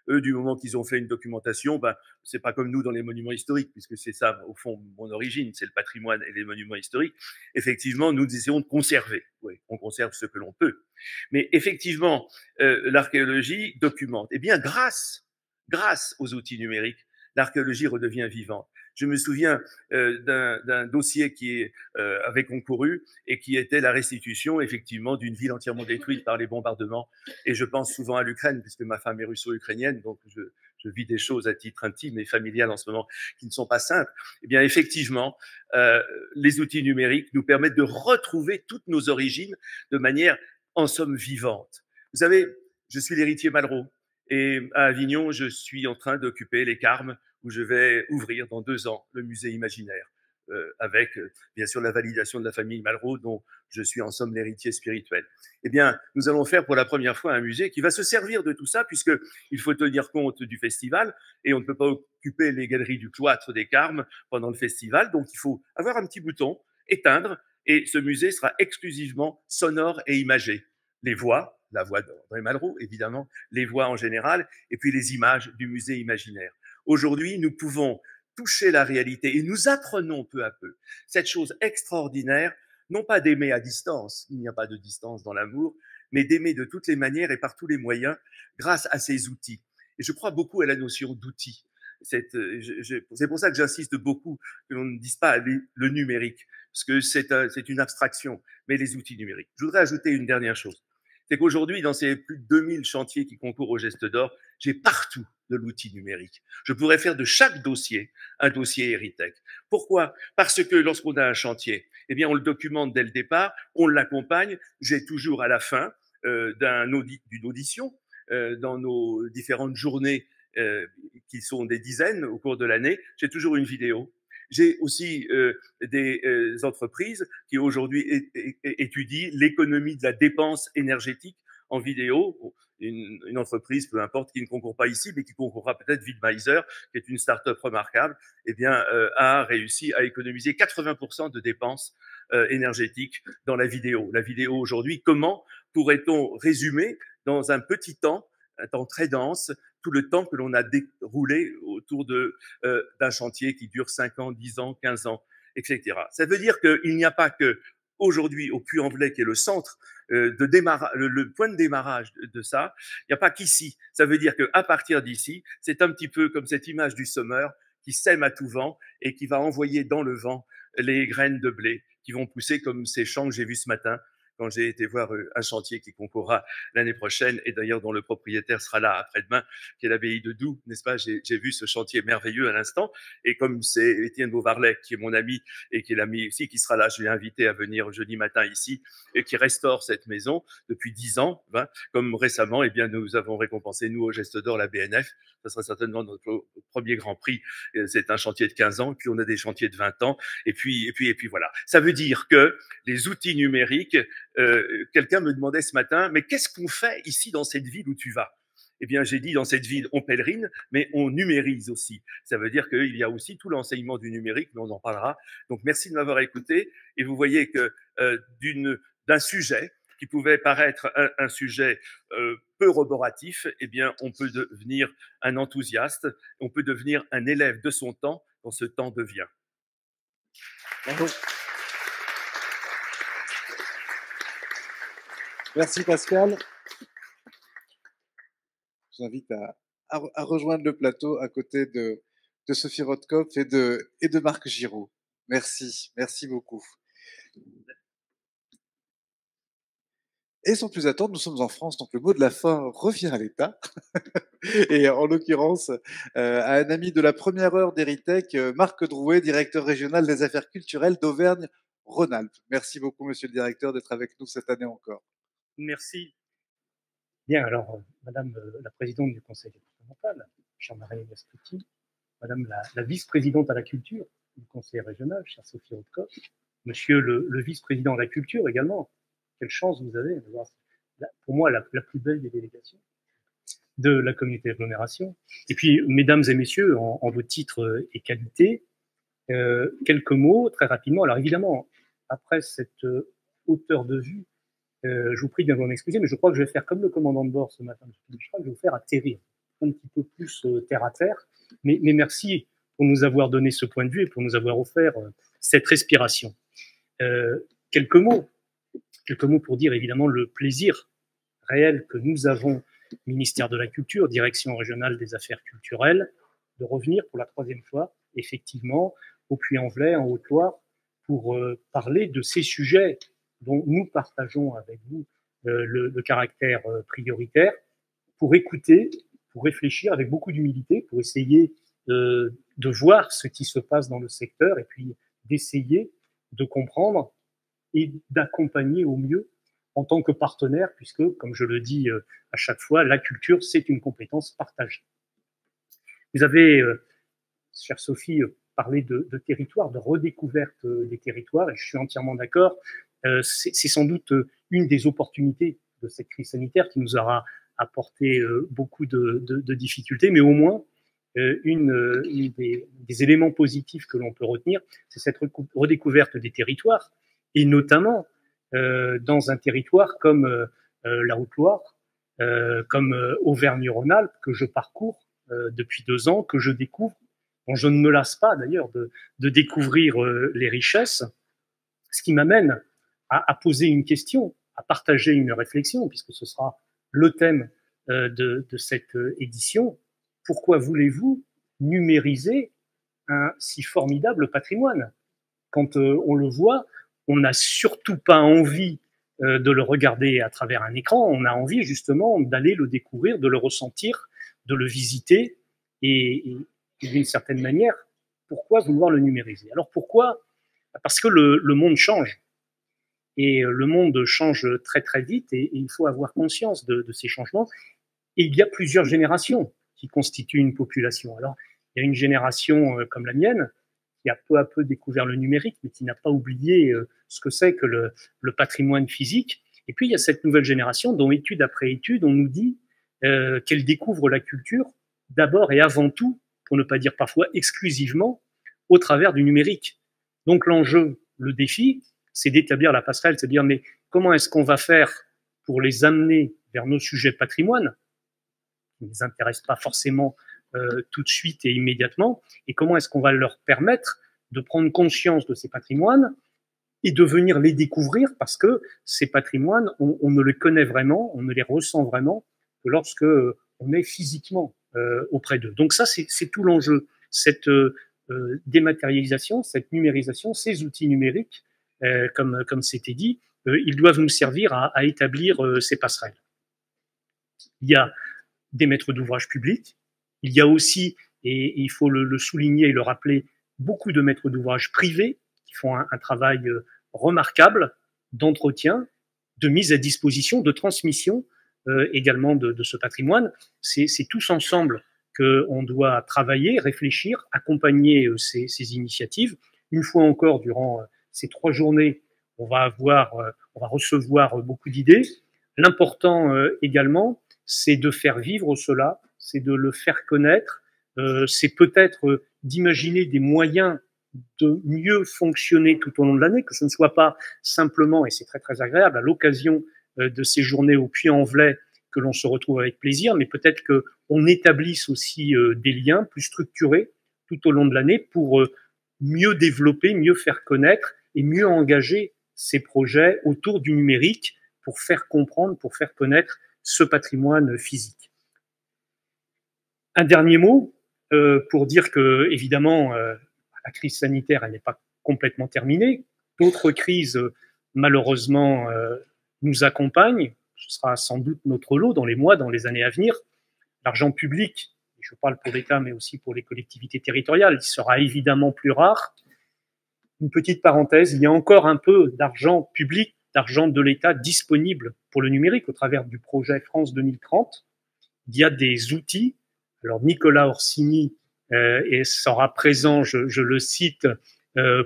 Eux, du moment qu'ils ont fait une documentation, ben, c'est pas comme nous dans les monuments historiques, puisque c'est ça, au fond, mon origine, c'est le patrimoine et les monuments historiques. Effectivement, nous essayons de conserver. Oui, on conserve ce que l'on peut. Mais effectivement, l'archéologie documente. Eh bien, grâce aux outils numériques, l'archéologie redevient vivante. Je me souviens d'un dossier qui avait concouru et qui était la restitution effectivement d'une ville entièrement détruite par les bombardements. Et je pense souvent à l'Ukraine puisque ma femme est russo-ukrainienne, donc je vis des choses à titre intime et familial en ce moment qui ne sont pas simples. Eh bien, effectivement, les outils numériques nous permettent de retrouver toutes nos origines de manière, en somme, vivante. Vous savez, je suis l'héritier Malraux. Et à Avignon, je suis en train d'occuper les Carmes où je vais ouvrir dans 2 ans le musée imaginaire, avec bien sûr la validation de la famille Malraux dont je suis en somme l'héritier spirituel. Eh bien, nous allons faire pour la première fois un musée qui va se servir de tout ça puisqu'il faut tenir compte du festival et on ne peut pas occuper les galeries du cloître des Carmes pendant le festival, donc il faut avoir un petit bouton, éteindre, et ce musée sera exclusivement sonore et imagé. Les voix, la voix d'André Malraux, évidemment, les voix en général, et puis les images du musée imaginaire. Aujourd'hui, nous pouvons toucher la réalité et nous apprenons peu à peu cette chose extraordinaire, non pas d'aimer à distance, il n'y a pas de distance dans l'amour, mais d'aimer de toutes les manières et par tous les moyens grâce à ces outils. Et je crois beaucoup à la notion d'outil. C'est pour ça que j'insiste beaucoup que l'on ne dise pas le numérique, parce que c'est une abstraction, mais les outils numériques. Je voudrais ajouter une dernière chose. C'est qu'aujourd'hui, dans ces plus de 2000 chantiers qui concourent au Geste d'Or, j'ai partout de l'outil numérique. Je pourrais faire de chaque dossier un dossier Héritech. Pourquoi? Parce que lorsqu'on a un chantier, eh bien, on le documente dès le départ, on l'accompagne. J'ai toujours à la fin d'une audition, dans nos différentes journées qui sont des dizaines au cours de l'année, j'ai toujours une vidéo. J'ai aussi des entreprises qui aujourd'hui étudient l'économie de la dépense énergétique en vidéo. Une entreprise, peu importe, qui ne concourt pas ici, mais qui concourra peut-être, Widmeiser, qui est une start-up remarquable, eh bien, a réussi à économiser 80% de dépenses énergétiques dans la vidéo. La vidéo aujourd'hui, comment pourrait-on résumer dans un petit temps, un temps très dense, tout le temps que l'on a déroulé autour d'un chantier qui dure 5 ans, 10 ans, 15 ans, etc. Ça veut dire qu'il n'y a pas que aujourd'hui au Puy-en-Velay, qui est le centre de démarrage, le point de démarrage de ça, il n'y a pas qu'ici. Ça veut dire qu'à partir d'ici, c'est un petit peu comme cette image du semeur qui sème à tout vent et qui va envoyer dans le vent les graines de blé qui vont pousser comme ces champs que j'ai vus ce matin quand j'ai été voir un chantier qui concourra l'année prochaine et d'ailleurs dont le propriétaire sera là après-demain, qui est l'abbaye de Doux, n'est-ce pas? J'ai vu ce chantier merveilleux à l'instant et comme c'est Étienne Beauvarlet qui est mon ami et qui est l'ami aussi qui sera là, je l'ai invité à venir jeudi matin ici et qui restaure cette maison depuis 10 ans, hein, comme récemment, eh bien nous avons récompensé nous au Geste d'Or la BNF, ça sera certainement notre premier grand prix. C'est un chantier de 15 ans, puis on a des chantiers de 20 ans et puis voilà. Ça veut dire que les outils numériques quelqu'un me demandait ce matin, mais qu'est-ce qu'on fait ici dans cette ville où tu vas? Eh bien, j'ai dit, dans cette ville, on pèlerine, mais on numérise aussi. Ça veut dire qu'il y a aussi tout l'enseignement du numérique, mais on en parlera. Donc, merci de m'avoir écouté. Et vous voyez que d'un sujet qui pouvait paraître un sujet peu roboratif, eh bien, on peut devenir un enthousiaste, on peut devenir un élève de son temps quand ce temps devient. Bravo. Merci Pascal. Je vous invite à rejoindre le plateau à côté de Sophie Rothkopf et de Marc Giraud. Merci beaucoup. Et sans plus attendre, nous sommes en France, donc le mot de la fin revient à l'État. Et en l'occurrence, à un ami de la première heure d'Héritech, Marc Drouet, directeur régional des affaires culturelles d'Auvergne-Rhône-Alpes. Merci beaucoup, monsieur le directeur, d'être avec nous cette année encore. Merci. Bien, alors, Madame la présidente du Conseil départemental, chère Marie-Agnès Petit, Madame la vice-présidente à la culture du Conseil régional, chère Sophie Rothkopf, Monsieur le vice-président de la culture également, quelle chance vous avez d'avoir, pour moi, la plus belle des délégations de la communauté d'agglomération. Et puis, mesdames et messieurs, en vos titres et qualités, quelques mots très rapidement. Alors évidemment, après cette hauteur de vue, je vous prie de bien m'en excuser, mais je crois que je vais faire comme le commandant de bord ce matin. Je crois que je vais vous faire atterrir un petit peu plus terre à terre. Mais merci pour nous avoir donné ce point de vue et pour nous avoir offert cette respiration. Quelques mots pour dire évidemment le plaisir réel que nous avons, ministère de la Culture, Direction régionale des affaires culturelles, de revenir pour la 3e fois, effectivement, au Puy-en-Velay, en Haute-Loire, pour parler de ces sujets dont nous partageons avec vous le caractère prioritaire, pour écouter, pour réfléchir avec beaucoup d'humilité, pour essayer de voir ce qui se passe dans le secteur et puis d'essayer de comprendre et d'accompagner au mieux en tant que partenaire, puisque, comme je le dis à chaque fois, la culture, c'est une compétence partagée. Vous avez, chère Sophie, parlé de territoire, de redécouverte des territoires, et je suis entièrement d'accord. C'est sans doute une des opportunités de cette crise sanitaire qui nous aura apporté beaucoup de difficultés, mais au moins une des éléments positifs que l'on peut retenir, c'est cette redécouverte des territoires, et notamment dans un territoire comme la Haute-Loire, comme Auvergne-Rhône-Alpes, que je parcours depuis 2 ans, que je découvre, dont je ne me lasse pas d'ailleurs de découvrir les richesses, ce qui m'amène à poser une question, à partager une réflexion, puisque ce sera le thème de cette édition. Pourquoi voulez-vous numériser un si formidable patrimoine? Quand on le voit, on n'a surtout pas envie de le regarder à travers un écran, on a envie justement d'aller le découvrir, de le ressentir, de le visiter, et d'une certaine manière, pourquoi vouloir le numériser? Alors pourquoi? Parce que le monde change. Et le monde change très très vite et il faut avoir conscience de ces changements. Et il y a plusieurs générations qui constituent une population. Alors, il y a une génération comme la mienne qui a peu à peu découvert le numérique, mais qui n'a pas oublié ce que c'est que le patrimoine physique. Et puis, il y a cette nouvelle génération dont, étude après étude, on nous dit qu'elle découvre la culture d'abord et avant tout, pour ne pas dire parfois exclusivement, au travers du numérique. Donc, l'enjeu, le défi, c'est d'établir la passerelle, c'est de dire, mais comment est-ce qu'on va faire pour les amener vers nos sujets patrimoine, qui ne les intéressent pas forcément tout de suite et immédiatement, et comment est-ce qu'on va leur permettre de prendre conscience de ces patrimoines et de venir les découvrir, parce que ces patrimoines, on ne les connaît vraiment, on ne les ressent vraiment que lorsque on est physiquement auprès d'eux. Donc ça, c'est tout l'enjeu. Cette dématérialisation, cette numérisation, ces outils numériques, comme c'était dit, ils doivent nous servir à établir ces passerelles. Il y a des maîtres d'ouvrage publics, il y a aussi, et il faut le souligner et le rappeler, beaucoup de maîtres d'ouvrage privés qui font un travail remarquable d'entretien, de mise à disposition, de transmission également de ce patrimoine. C'est tous ensemble qu'on doit travailler, réfléchir, accompagner ces initiatives. Une fois encore, durant ces 3 journées, on va recevoir beaucoup d'idées. L'important également, c'est de faire vivre cela, c'est de le faire connaître, c'est peut-être d'imaginer des moyens de mieux fonctionner tout au long de l'année, que ce ne soit pas simplement, et c'est très très agréable, à l'occasion de ces journées au Puy-en-Velay, que l'on se retrouve avec plaisir, mais peut-être qu'on établisse aussi des liens plus structurés tout au long de l'année pour mieux développer, mieux faire connaître et mieux engager ces projets autour du numérique pour faire comprendre, pour faire connaître ce patrimoine physique. Un dernier mot pour dire que, évidemment, la crise sanitaire, elle n'est pas complètement terminée. D'autres crises, malheureusement, nous accompagnent. Ce sera sans doute notre lot dans les mois, dans les années à venir. L'argent public, je parle pour l'État, mais aussi pour les collectivités territoriales, il sera évidemment plus rare. Une petite parenthèse, il y a encore un peu d'argent public, d'argent de l'État disponible pour le numérique au travers du projet France 2030. Il y a des outils. Alors Nicolas Orsini sera présent, je le cite,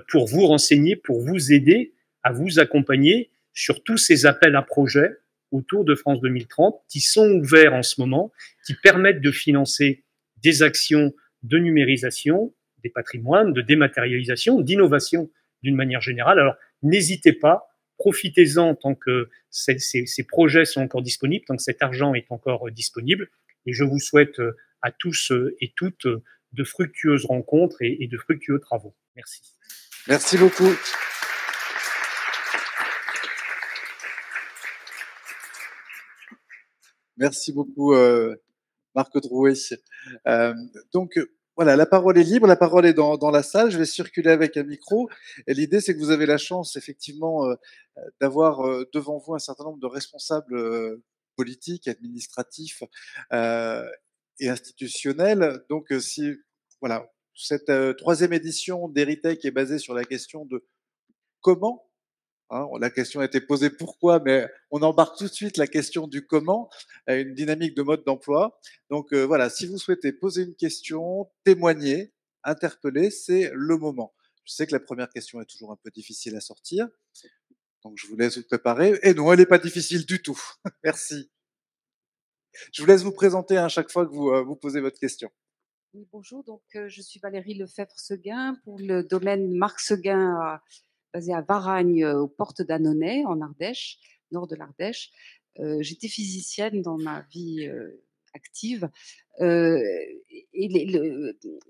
pour vous renseigner, pour vous aider, à vous accompagner sur tous ces appels à projets autour de France 2030 qui sont ouverts en ce moment, qui permettent de financer des actions de numérisation, des patrimoines, de dématérialisation, d'innovation d'une manière générale. Alors n'hésitez pas, profitez-en tant que ces projets sont encore disponibles, tant que cet argent est encore disponible. Et je vous souhaite à tous et toutes de fructueuses rencontres et de fructueux travaux. Merci. Merci beaucoup. Merci beaucoup, Marc Drouet. Donc, voilà, la parole est libre, la parole est dans la salle. Je vais circuler avec un micro. Et l'idée, c'est que vous avez la chance, effectivement, d'avoir devant vous un certain nombre de responsables politiques, administratifs et institutionnels. Donc, si, voilà, cette 3e édition d'Heritech est basée sur la question de comment. Hein, la question a été posée pourquoi, mais on embarque tout de suite la question du comment, une dynamique de mode d'emploi. Donc voilà, si vous souhaitez poser une question, témoigner, interpeller, c'est le moment. Je sais que la première question est toujours un peu difficile à sortir, donc je vous laisse vous préparer. Et non, elle n'est pas difficile du tout. Merci. Je vous laisse vous présenter à chaque fois que vous posez votre question. Oui, bonjour, donc je suis Valérie Lefebvre-Seguin pour le domaine Marc Seguin basé à Varagne, aux portes d'Annonay, en Ardèche, nord de l'Ardèche. J'étais physicienne dans ma vie active. Et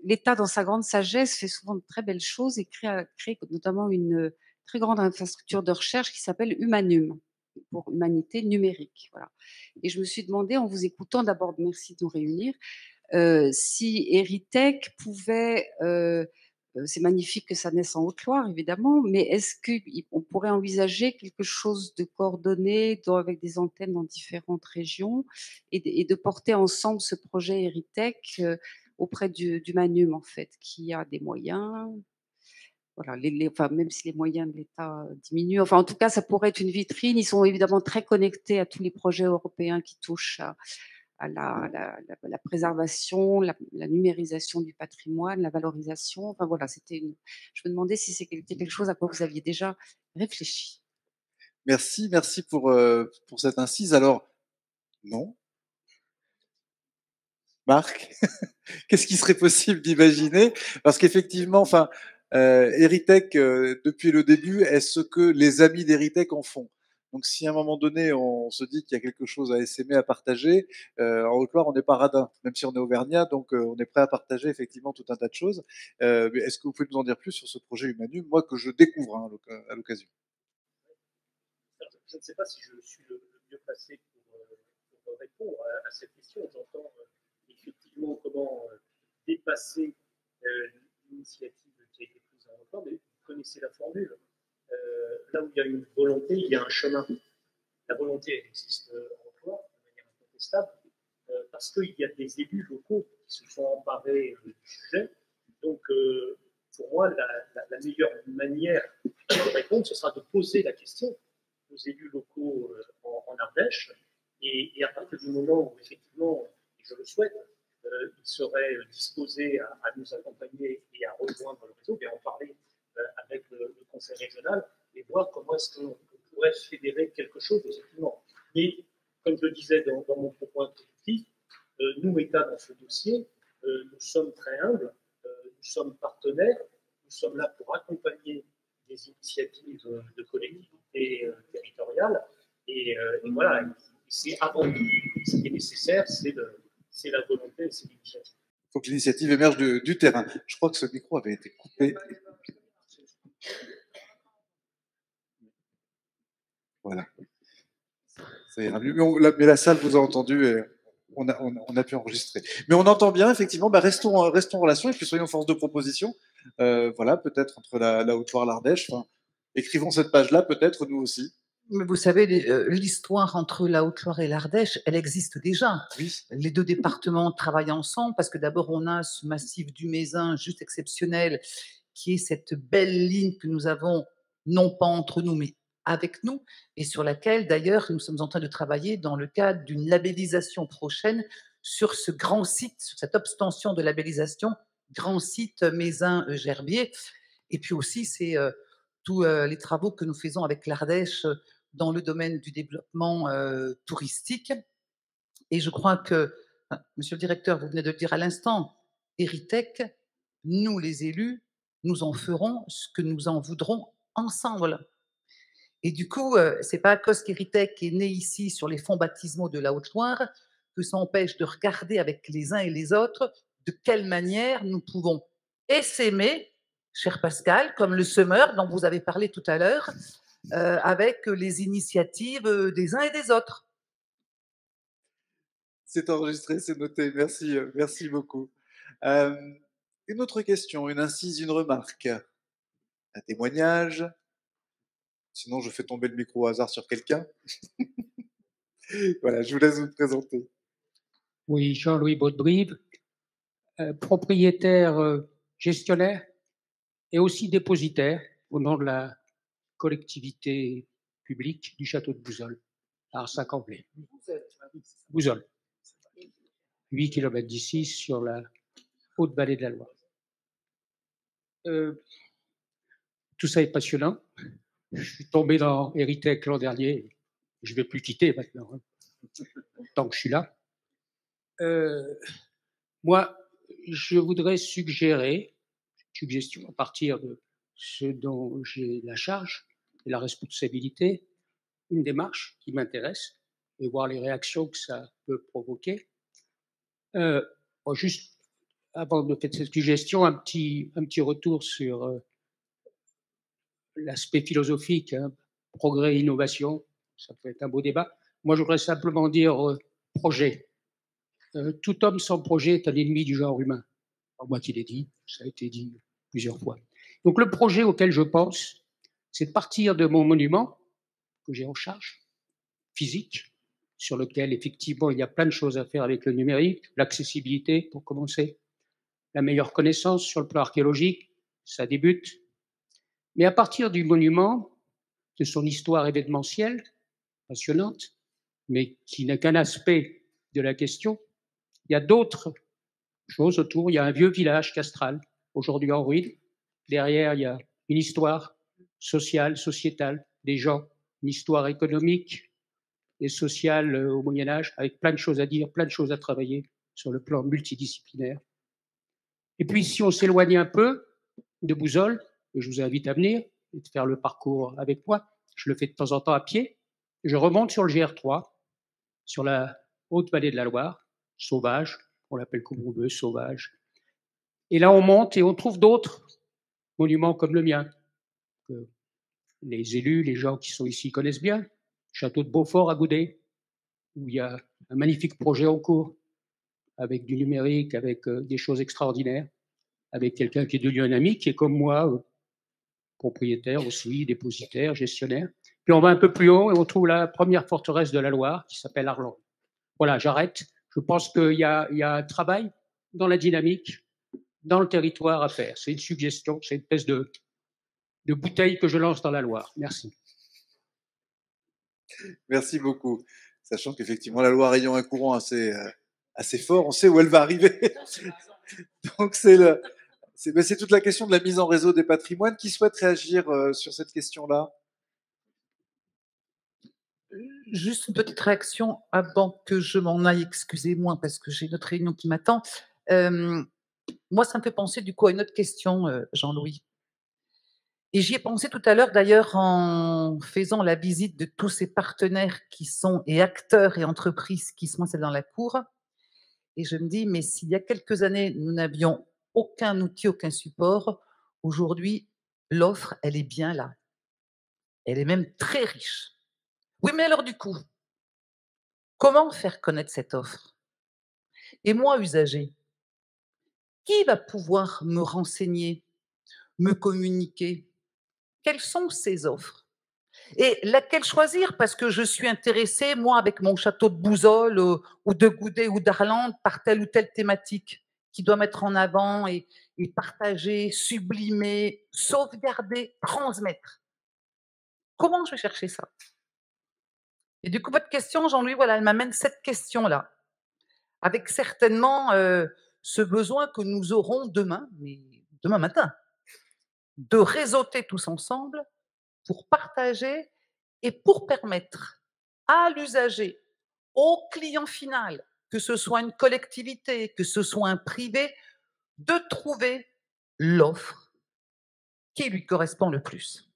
l'État, dans sa grande sagesse, fait souvent de très belles choses et crée notamment une très grande infrastructure de recherche qui s'appelle Humanum, pour humanité numérique. Voilà. Et je me suis demandé, en vous écoutant, d'abord, merci de nous réunir, si Heritech pouvait... c'est magnifique que ça naisse en Haute-Loire, évidemment, mais est-ce qu'on pourrait envisager quelque chose de coordonné avec des antennes dans différentes régions et de porter ensemble ce projet Heritech auprès du Manum, en fait, qui a des moyens, voilà, enfin, même si les moyens de l'État diminuent. Enfin, en tout cas, ça pourrait être une vitrine. Ils sont évidemment très connectés à tous les projets européens qui touchent à la préservation, la numérisation du patrimoine, la valorisation. Enfin voilà, je me demandais si c'était quelque chose à quoi vous aviez déjà réfléchi. Merci pour cette incise. Alors, non. Marc, qu'est-ce qui serait possible d'imaginer? Parce qu'effectivement, enfin, Heritech, depuis le début, est ce que les amis d'Heritech en font. Donc, si à un moment donné, on se dit qu'il y a quelque chose à essaimer, à partager, en Haute-Loire, on n'est pas radin, même si on est auvergnat, donc on est prêt à partager effectivement tout un tas de choses. Mais est-ce que vous pouvez nous en dire plus sur ce projet Humanum, moi que je découvre hein, à l'occasion? Je ne sais pas si je suis le mieux placé pour répondre à cette question. J'entends effectivement comment dépasser l'initiative qui a été prise en Haute-Loire, mais vous connaissez la formule. Là où il y a une volonté, il y a un chemin. La volonté, elle existe en Haute-Loire de manière incontestable, parce qu'il y a des élus locaux qui se sont emparés du sujet. Donc, pour moi, la meilleure manière de répondre, ce sera de poser la question aux élus locaux en Ardèche. Et à partir du moment où, effectivement, et je le souhaite, ils seraient disposés à nous accompagner et à rejoindre le réseau, et en parler avec le conseil régional et voir comment est-ce qu'on pourrait fédérer quelque chose, effectivement. Mais, comme je le disais dans mon propos introductif, nous, État, dans ce dossier, nous sommes très humbles, nous sommes partenaires, nous sommes là pour accompagner des initiatives de collectivités territoriales. Et voilà, c'est avant tout, ce qui est nécessaire, c'est la volonté et c'est l'initiative. Il faut que l'initiative émerge du terrain. Je crois que ce micro avait été coupé. Voilà. Ça ira mieux. Mais la salle vous a entendu et on a pu enregistrer. Mais on entend bien, effectivement, bah restons en relation et puis soyons force de proposition. Voilà, peut-être entre la Haute-Loire, l'Ardèche. Enfin, écrivons cette page-là, peut-être nous aussi. Mais vous savez, l'histoire entre la Haute-Loire et l'Ardèche, elle existe déjà. Oui. Les deux départements travaillent ensemble parce que d'abord, on a ce massif du Mézin juste exceptionnel, qui est cette belle ligne que nous avons, non pas entre nous, mais avec nous, et sur laquelle, d'ailleurs, nous sommes en train de travailler dans le cadre d'une labellisation prochaine sur ce grand site, sur cette extension de labellisation, grand site Mézin-Gerbier. Et puis aussi, c'est tous les travaux que nous faisons avec l'Ardèche dans le domaine du développement touristique. Et je crois que, monsieur le directeur, vous venez de le dire à l'instant, Héritech, nous les élus, nous en ferons ce que nous en voudrons ensemble. Et du coup, c'est pas à cause qu'Héritech est né ici sur les fonds baptismaux de la Haute-Loire que ça empêche de regarder avec les uns et les autres de quelle manière nous pouvons s'aimer, cher Pascal, comme le semeur dont vous avez parlé tout à l'heure, avec les initiatives des uns et des autres. C'est enregistré, c'est noté. Merci, merci beaucoup. Une autre question, une incise, une remarque, un témoignage. Sinon, je fais tomber le micro au hasard sur quelqu'un. Voilà, je vous laisse vous présenter. Oui, Jean-Louis Baudebrive, propriétaire, gestionnaire et aussi dépositaire au nom de la collectivité publique du château de Bouzols, à Arsac-en-Velay. Bouzols. 8 km d'ici, sur la haute vallée de la Loire. Tout ça est passionnant. Je suis tombé dans Héritech l'an dernier. Je ne vais plus quitter maintenant, hein, tant que je suis là. Moi, je voudrais suggérer, suggestion à partir de ce dont j'ai la charge et la responsabilité, une démarche qui m'intéresse et voir les réactions que ça peut provoquer. Bon, juste avant de faire cette suggestion, un petit retour sur l'aspect philosophique, hein, progrès, innovation, ça peut être un beau débat. Moi, je voudrais simplement dire projet. Tout homme sans projet est un ennemi du genre humain. Pas moi qui l'ai dit, ça a été dit plusieurs fois. Donc le projet auquel je pense, c'est de partir de mon monument que j'ai en charge, physique, sur lequel effectivement il y a plein de choses à faire avec le numérique, l'accessibilité pour commencer, la meilleure connaissance sur le plan archéologique, ça débute. Mais à partir du monument, de son histoire événementielle, passionnante, mais qui n'est qu'un aspect de la question, il y a d'autres choses autour. Il y a un vieux village castral, aujourd'hui en ruine. Derrière, il y a une histoire sociale, sociétale, des gens, une histoire économique et sociale au Moyen-Âge, avec plein de choses à dire, plein de choses à travailler sur le plan multidisciplinaire. Et puis, si on s'éloigne un peu de Bouzols, je vous invite à venir et de faire le parcours avec moi. Je le fais de temps en temps à pied. Je remonte sur le GR3, sur la haute vallée de la Loire, sauvage, on l'appelle comme on veut, sauvage. Et là, on monte et on trouve d'autres monuments comme le mien, que les élus, les gens qui sont ici connaissent bien. Château de Beaufort à Goudet, où il y a un magnifique projet en cours, avec du numérique, avec des choses extraordinaires, avec quelqu'un qui est devenu un ami, qui est comme moi, propriétaire aussi, dépositaire, gestionnaire. Puis on va un peu plus haut et on trouve la première forteresse de la Loire, qui s'appelle Arlon. Voilà, j'arrête. Je pense qu'il y a un travail dans la dynamique, dans le territoire à faire. C'est une suggestion, c'est une espèce de bouteille que je lance dans la Loire. Merci. Merci beaucoup. Sachant qu'effectivement, la Loire ayant un courant assez fort, on sait où elle va arriver. Donc, c'est toute la question de la mise en réseau des patrimoines. Qui souhaite réagir sur cette question-là? Juste une petite réaction avant que je m'en aille, excusez-moi, parce que j'ai une autre réunion qui m'attend. Moi, ça me fait penser du coup à une autre question, Jean-Louis. Et j'y ai pensé tout à l'heure d'ailleurs en faisant la visite de tous ces partenaires qui sont, et acteurs et entreprises qui sont dans la cour. Et je me dis, mais s'il y a quelques années, nous n'avions aucun outil, aucun support, aujourd'hui, l'offre, elle est bien là. Elle est même très riche. Oui, mais alors du coup, comment faire connaître cette offre? Et moi, usager, qui va pouvoir me renseigner, me communiquer? Quelles sont ces offres? Et laquelle choisir? Parce que je suis intéressée, moi, avec mon château de Bouzolles ou de Goudet ou d'Arlande, par telle ou telle thématique qui doit mettre en avant et partager, sublimer, sauvegarder, transmettre. Comment je vais chercher ça? Et du coup, votre question, Jean-Louis, voilà, elle m'amène cette question-là, avec certainement ce besoin que nous aurons demain, mais demain matin, de réseauter tous ensemble pour partager et pour permettre à l'usager, au client final, que ce soit une collectivité, que ce soit un privé, de trouver l'offre qui lui correspond le plus.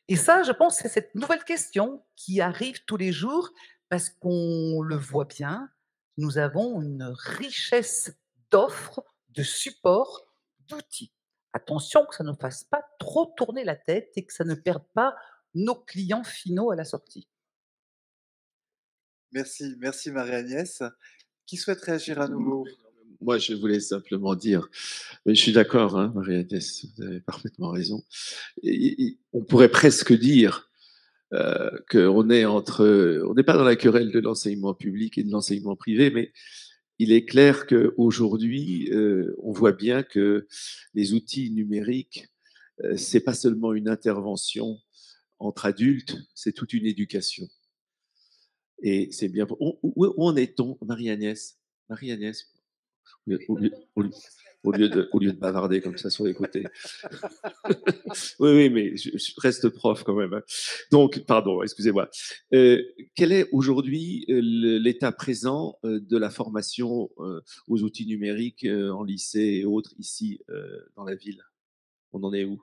Et ça, je pense, c'est cette nouvelle question qui arrive tous les jours parce qu'on le voit bien, nous avons une richesse d'offres, de supports, d'outils. Attention que ça ne fasse pas trop tourner la tête et que ça ne perde pas nos clients finaux à la sortie. Merci Marie-Agnès. Qui souhaite réagir à nouveau? Moi, je voulais simplement dire, mais je suis d'accord, hein, Marie-Agnès, vous avez parfaitement raison. On pourrait presque dire qu'on est on n'est pas dans la querelle de l'enseignement public et de l'enseignement privé, mais il est clair qu'aujourd'hui, on voit bien que les outils numériques, c'est pas seulement une intervention entre adultes, c'est toute une éducation. Et c'est bien. Où en est-on, Marie-Agnès? Marie-Agnès, au lieu de bavarder comme ça sur les côtés. Oui, mais je reste prof quand même. Donc, pardon, excusez-moi. Quel est aujourd'hui l'état présent de la formation aux outils numériques en lycée et autres ici dans la ville? On en est où?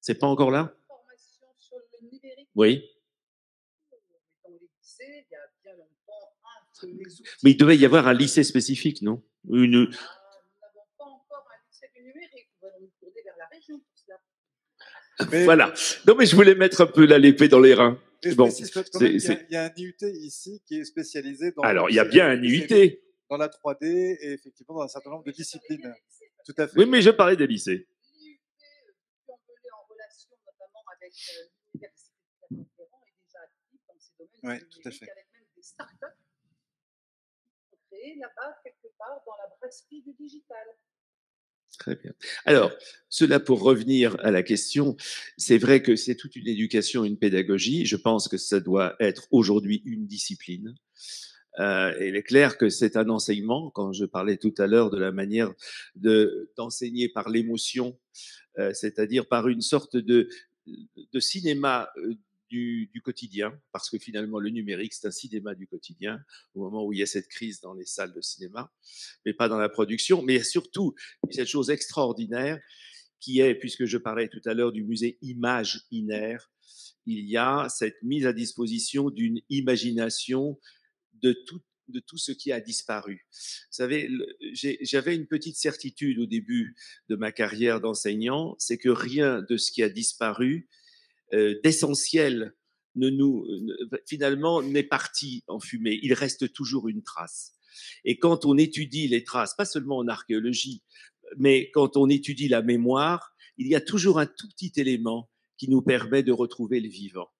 C'est pas encore là? Formation sur le numérique. Oui. Dans les lycées, il y a bien longtemps les outils. Mais il devait y avoir un lycée spécifique, non? Nous n'avons pas encore un lycée du numérique. Nous allons nous tourner vers la région pour cela. Mais, voilà. Non, mais je voulais mettre un peu l'épée dans les reins. Bon, il y a un IUT ici qui est spécialisé dans. Alors, il y a bien un IUT. Dans la 3D et effectivement dans un certain nombre de disciplines. Tout à fait. Oui, mais je parlais des lycées. L'IUT, en relation notamment avec l'université de Clermont-Ferrand, est déjà actif dans ces domaines. Oui, tout à fait. Avec même des startups créées là-bas, quelque part, dans la brasserie du digital. Très bien. Alors, cela pour revenir à la question, c'est vrai que c'est toute une éducation, une pédagogie. Je pense que ça doit être aujourd'hui une discipline. Il est clair que c'est un enseignement, quand je parlais tout à l'heure de la manière d'enseigner par l'émotion, c'est-à-dire par une sorte de cinéma du quotidien, parce que finalement le numérique c'est un cinéma du quotidien, au moment où il y a cette crise dans les salles de cinéma, mais pas dans la production, mais surtout cette chose extraordinaire qui est, puisque je parlais tout à l'heure du musée Image Inaire, il y a cette mise à disposition d'une imagination de tout ce qui a disparu. Vous savez, j'avais une petite certitude au début de ma carrière d'enseignant, c'est que rien de ce qui a disparu d'essentiel finalement n'est parti en fumée. Il reste toujours une trace. Et quand on étudie les traces, pas seulement en archéologie, mais quand on étudie la mémoire, il y a toujours un tout petit élément qui nous permet de retrouver le vivant.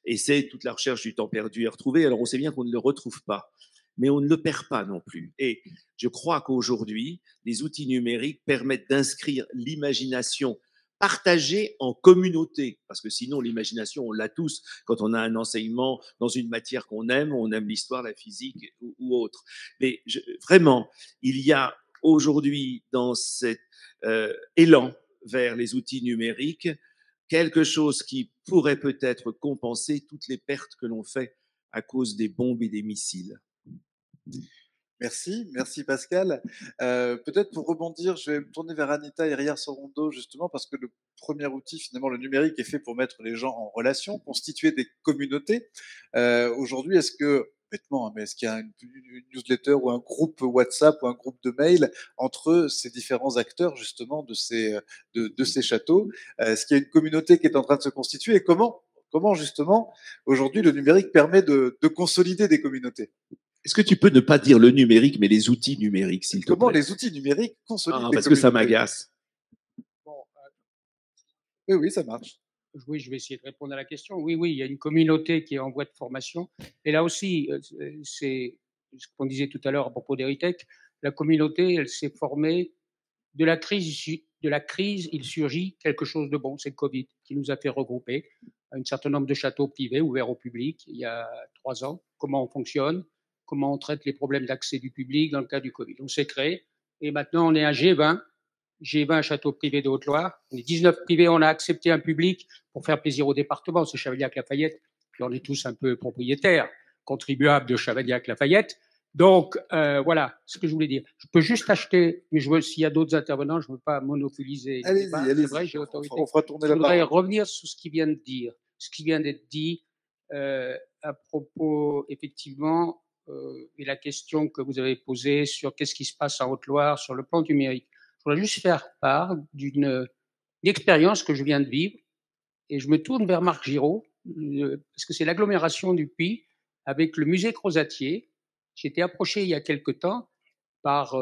Et c'est toute la recherche du temps perdu à retrouver. Alors on sait bien qu'on ne le retrouve pas, mais on ne le perd pas non plus. Et je crois qu'aujourd'hui, les outils numériques permettent d'inscrire l'imagination partagée en communauté, parce que sinon l'imagination, on l'a tous quand on a un enseignement dans une matière qu'on aime, on aime l'histoire, la physique ou autre. Mais vraiment, il y a aujourd'hui dans cet élan vers les outils numériques quelque chose qui pourrait peut-être compenser toutes les pertes que l'on fait à cause des bombes et des missiles. Merci Pascal. Peut-être pour rebondir, je vais me tourner vers Anita Herrière-Sorondo justement parce que le premier outil, finalement, le numérique est fait pour mettre les gens en relation, constituer des communautés. Aujourd'hui, est-ce que, bêtement, mais est-ce qu'il y a une newsletter ou un groupe WhatsApp ou un groupe de mail entre ces différents acteurs justement de ces châteaux? Est-ce qu'il y a une communauté qui est en train de se constituer et comment justement aujourd'hui le numérique permet de consolider des communautés? Est-ce que tu peux ne pas dire le numérique, mais les outils numériques, s'il te plaît? Comment les outils numériques consolident parce que ça m'agace. Oui, ça marche. Oui, je vais essayer de répondre à la question. Oui, il y a une communauté qui est en voie de formation. Et là aussi, c'est ce qu'on disait tout à l'heure à propos d'Héritek. La communauté, elle s'est formée de la crise. Il surgit quelque chose de bon. C'est le Covid qui nous a fait regrouper un certain nombre de châteaux privés ouverts au public il y a 3 ans. Comment on fonctionne? Comment on traite les problèmes d'accès du public dans le cas du Covid. On s'est créé et maintenant on est à G20 châteaux privés de Haute-Loire. On est 19 privés, on a accepté un public pour faire plaisir au département, c'est Chavaillac-Lafayette, puis on est tous un peu propriétaires, contribuables de Chavaillac-Lafayette. Donc voilà ce que je voulais dire. Je peux juste acheter, mais s'il y a d'autres intervenants, je ne veux pas monopoliser. Allez-y. C'est vrai, j'ai l'autorité. On fera tourner la parole. Je voudrais revenir sur ce qui vient d'être dit à propos effectivement et la question que vous avez posée sur qu'est-ce qui se passe en Haute-Loire sur le plan numérique. Je voudrais juste faire part d'une expérience que je viens de vivre et je me tourne vers Marc Giraud parce que c'est l'agglomération du Puy avec le musée Crozatier. J'ai été approché il y a quelque temps par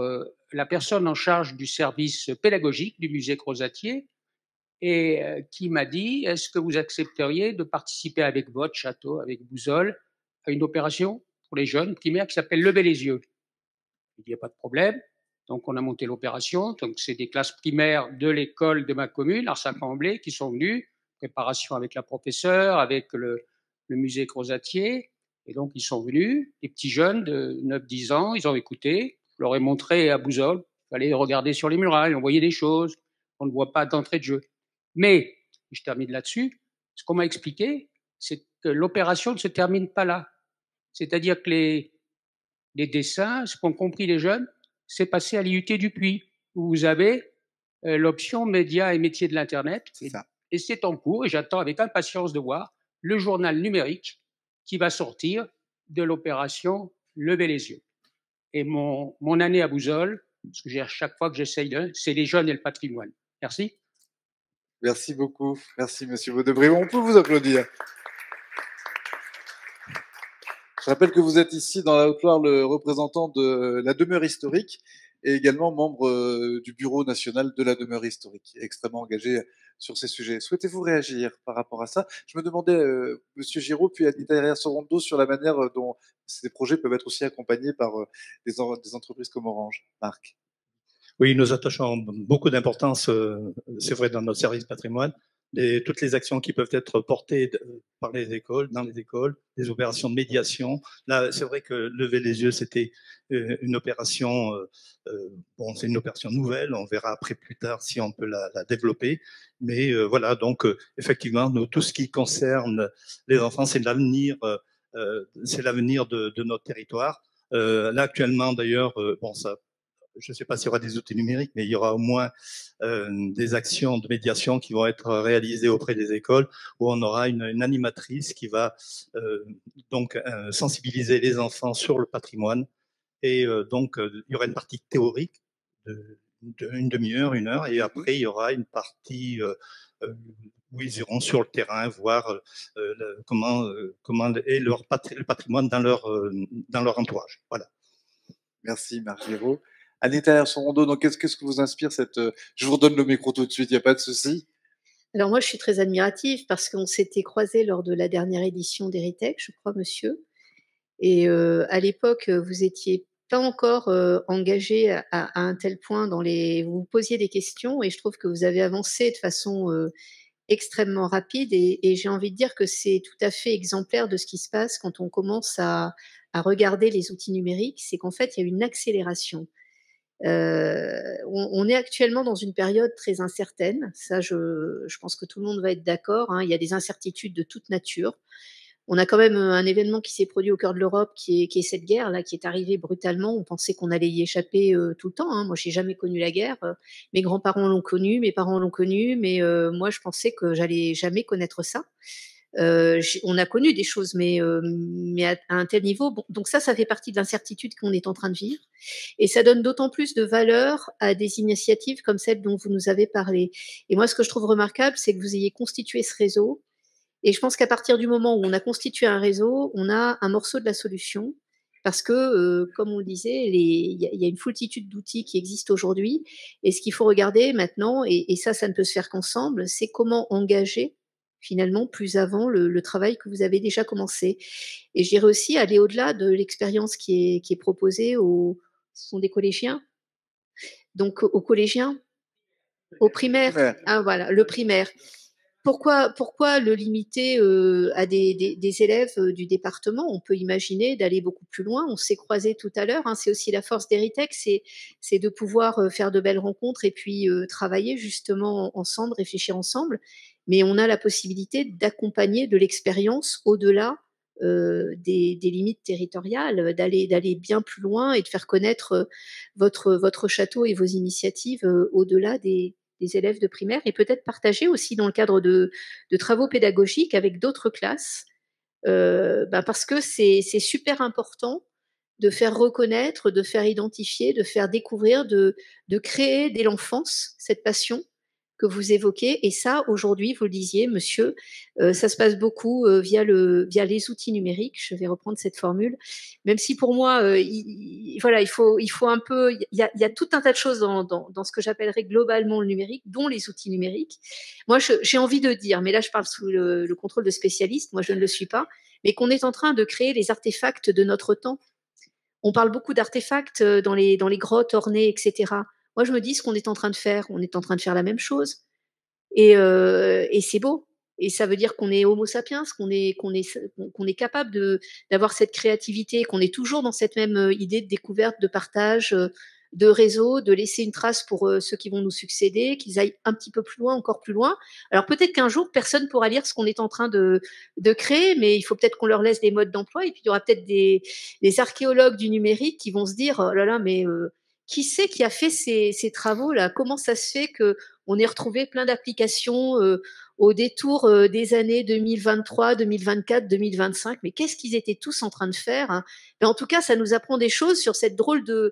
la personne en charge du service pédagogique du musée Crozatier et qui m'a dit: est-ce que vous accepteriez de participer avec votre château, avec Bouzol, à une opération pour les jeunes primaires qui s'appelle Lever les yeux? Il n'y a pas de problème. Donc, on a monté l'opération. Donc, c'est des classes primaires de l'école de ma commune, Arsac-en-Velay, qui sont venus. Préparation avec la professeure, avec le musée Crozatier. Et donc, ils sont venus, des petits jeunes de 9-10 ans. Ils ont écouté. Je leur ai montré à Bouzol. Il fallait regarder sur les murailles. On voyait des choses. On ne voit pas d'entrée de jeu. Mais, je termine là-dessus. Ce qu'on m'a expliqué, c'est que l'opération ne se termine pas là. C'est-à-dire que les dessins, ce qu'ont compris les jeunes, c'est passé à l'IUT du Puy, où vous avez l'option médias et métiers de l'Internet. Et c'est en cours, et j'attends avec impatience de voir le journal numérique qui va sortir de l'opération Lever les yeux. Et mon année à Bouzol, ce que j'ai à chaque fois que j'essaye c'est les jeunes et le patrimoine. Merci. Merci beaucoup. Merci, Monsieur Vaudebry. On peut vous applaudir. Je rappelle que vous êtes ici dans la Haute-Loire le représentant de la demeure historique et également membre du bureau national de la demeure historique, extrêmement engagé sur ces sujets. Souhaitez-vous réagir par rapport à ça? Je me demandais, Monsieur Giraud, puis Anita Herrière-Sorondo, sur la manière dont ces projets peuvent être aussi accompagnés par des entreprises comme Orange. Marc. Oui, nous attachons beaucoup d'importance, c'est vrai, dans notre service patrimoine, et toutes les actions qui peuvent être portées par les écoles, dans les écoles, des opérations de médiation. Là, c'est vrai que Lever les yeux, c'était une opération, bon, c'est une opération nouvelle, on verra après plus tard si on peut la développer. Mais voilà, donc effectivement, nous, tout ce qui concerne les enfants, c'est l'avenir de notre territoire. Là, actuellement, d'ailleurs, bon, ça je ne sais pas s'il y aura des outils numériques, mais il y aura au moins des actions de médiation qui vont être réalisées auprès des écoles, où on aura une animatrice qui va donc sensibiliser les enfants sur le patrimoine. Et donc, il y aura une partie théorique une demi-heure, 1 heure, et après, il y aura une partie où ils iront sur le terrain voir comment est le patrimoine dans leur entourage. Voilà. Merci, Marc Géraud. Anita Herson-Rondeau, donc qu'est-ce que vous inspire cette... Je vous redonne le micro tout de suite, il n'y a pas de souci. Alors moi, je suis très admirative parce qu'on s'était croisés lors de la dernière édition d'Héritech, je crois, monsieur. Et à l'époque, vous étiez pas encore engagé à un tel point dans les... Vous posiez des questions et je trouve que vous avez avancé de façon extrêmement rapide et j'ai envie de dire que c'est tout à fait exemplaire de ce qui se passe quand on commence à regarder les outils numériques, c'est qu'en fait, il y a une accélération. On est actuellement dans une période très incertaine, ça je pense que tout le monde va être d'accord, hein, il y a des incertitudes de toute nature. On a quand même un événement qui s'est produit au cœur de l'Europe qui est cette guerre-là, qui est arrivée brutalement. On pensait qu'on allait y échapper tout le temps, hein. Moi, j'ai jamais connu la guerre. Mes grands-parents l'ont connue, mes parents l'ont connue, mais moi, je pensais que j'allais jamais connaître ça. On a connu des choses, mais à un tel niveau. Bon, donc ça fait partie de l'incertitude qu'on est en train de vivre. Et ça donne d'autant plus de valeur à des initiatives comme celle dont vous nous avez parlé. Et moi, ce que je trouve remarquable, c'est que vous ayez constitué ce réseau. Et je pense qu'à partir du moment où on a constitué un réseau, on a un morceau de la solution. Parce que, comme on le disait, il y a une foultitude d'outils qui existent aujourd'hui. Et ce qu'il faut regarder maintenant, et ça ne peut se faire qu'ensemble, c'est comment engager finalement plus avant le travail que vous avez déjà commencé. Et j'irais aussi aller au-delà de l'expérience qui est proposée ce sont des collégiens. Donc aux collégiens, au primaire. Ah voilà, le primaire. Pourquoi le limiter à des élèves du département? On peut imaginer d'aller beaucoup plus loin. On s'est croisés tout à l'heure, hein, c'est aussi la force d'Héritech, c'est de pouvoir faire de belles rencontres et puis travailler justement ensemble, réfléchir ensemble. Mais on a la possibilité d'accompagner de l'expérience au-delà des limites territoriales, d'aller bien plus loin et de faire connaître votre château et vos initiatives au-delà des élèves de primaire et peut-être partager aussi dans le cadre de travaux pédagogiques avec d'autres classes, parce que c'est super important de faire reconnaître, de faire identifier, de faire découvrir, de créer dès l'enfance cette passion que vous évoquez. Et ça, aujourd'hui, vous le disiez, monsieur, ça se passe beaucoup via les outils numériques. Je vais reprendre cette formule, même si pour moi, il faut un peu. Il y a tout un tas de choses dans ce que j'appellerais globalement le numérique, dont les outils numériques. Moi, j'ai envie de dire, mais là, je parle sous le contrôle de spécialistes. Moi, je ne le suis pas, mais qu'on est en train de créer les artefacts de notre temps. On parle beaucoup d'artefacts dans les grottes ornées, etc. Moi, je me dis ce qu'on est en train de faire. On est en train de faire la même chose. Et c'est beau. Et ça veut dire qu'on est homo sapiens, qu'on est capable d'avoir cette créativité, qu'on est toujours dans cette même idée de découverte, de partage, de réseau, de laisser une trace pour ceux qui vont nous succéder, qu'ils aillent un petit peu plus loin, encore plus loin. Alors peut-être qu'un jour, personne pourra lire ce qu'on est en train de créer, mais il faut peut-être qu'on leur laisse des modes d'emploi. Et puis il y aura peut-être des archéologues du numérique qui vont se dire, oh là là, mais qui c'est qui a fait ces travaux-là? Comment ça se fait qu'on ait retrouvé plein d'applications au détour des années 2023, 2024, 2025? Mais qu'est-ce qu'ils étaient tous en train de faire, hein? Mais en tout cas, ça nous apprend des choses sur ces drôles de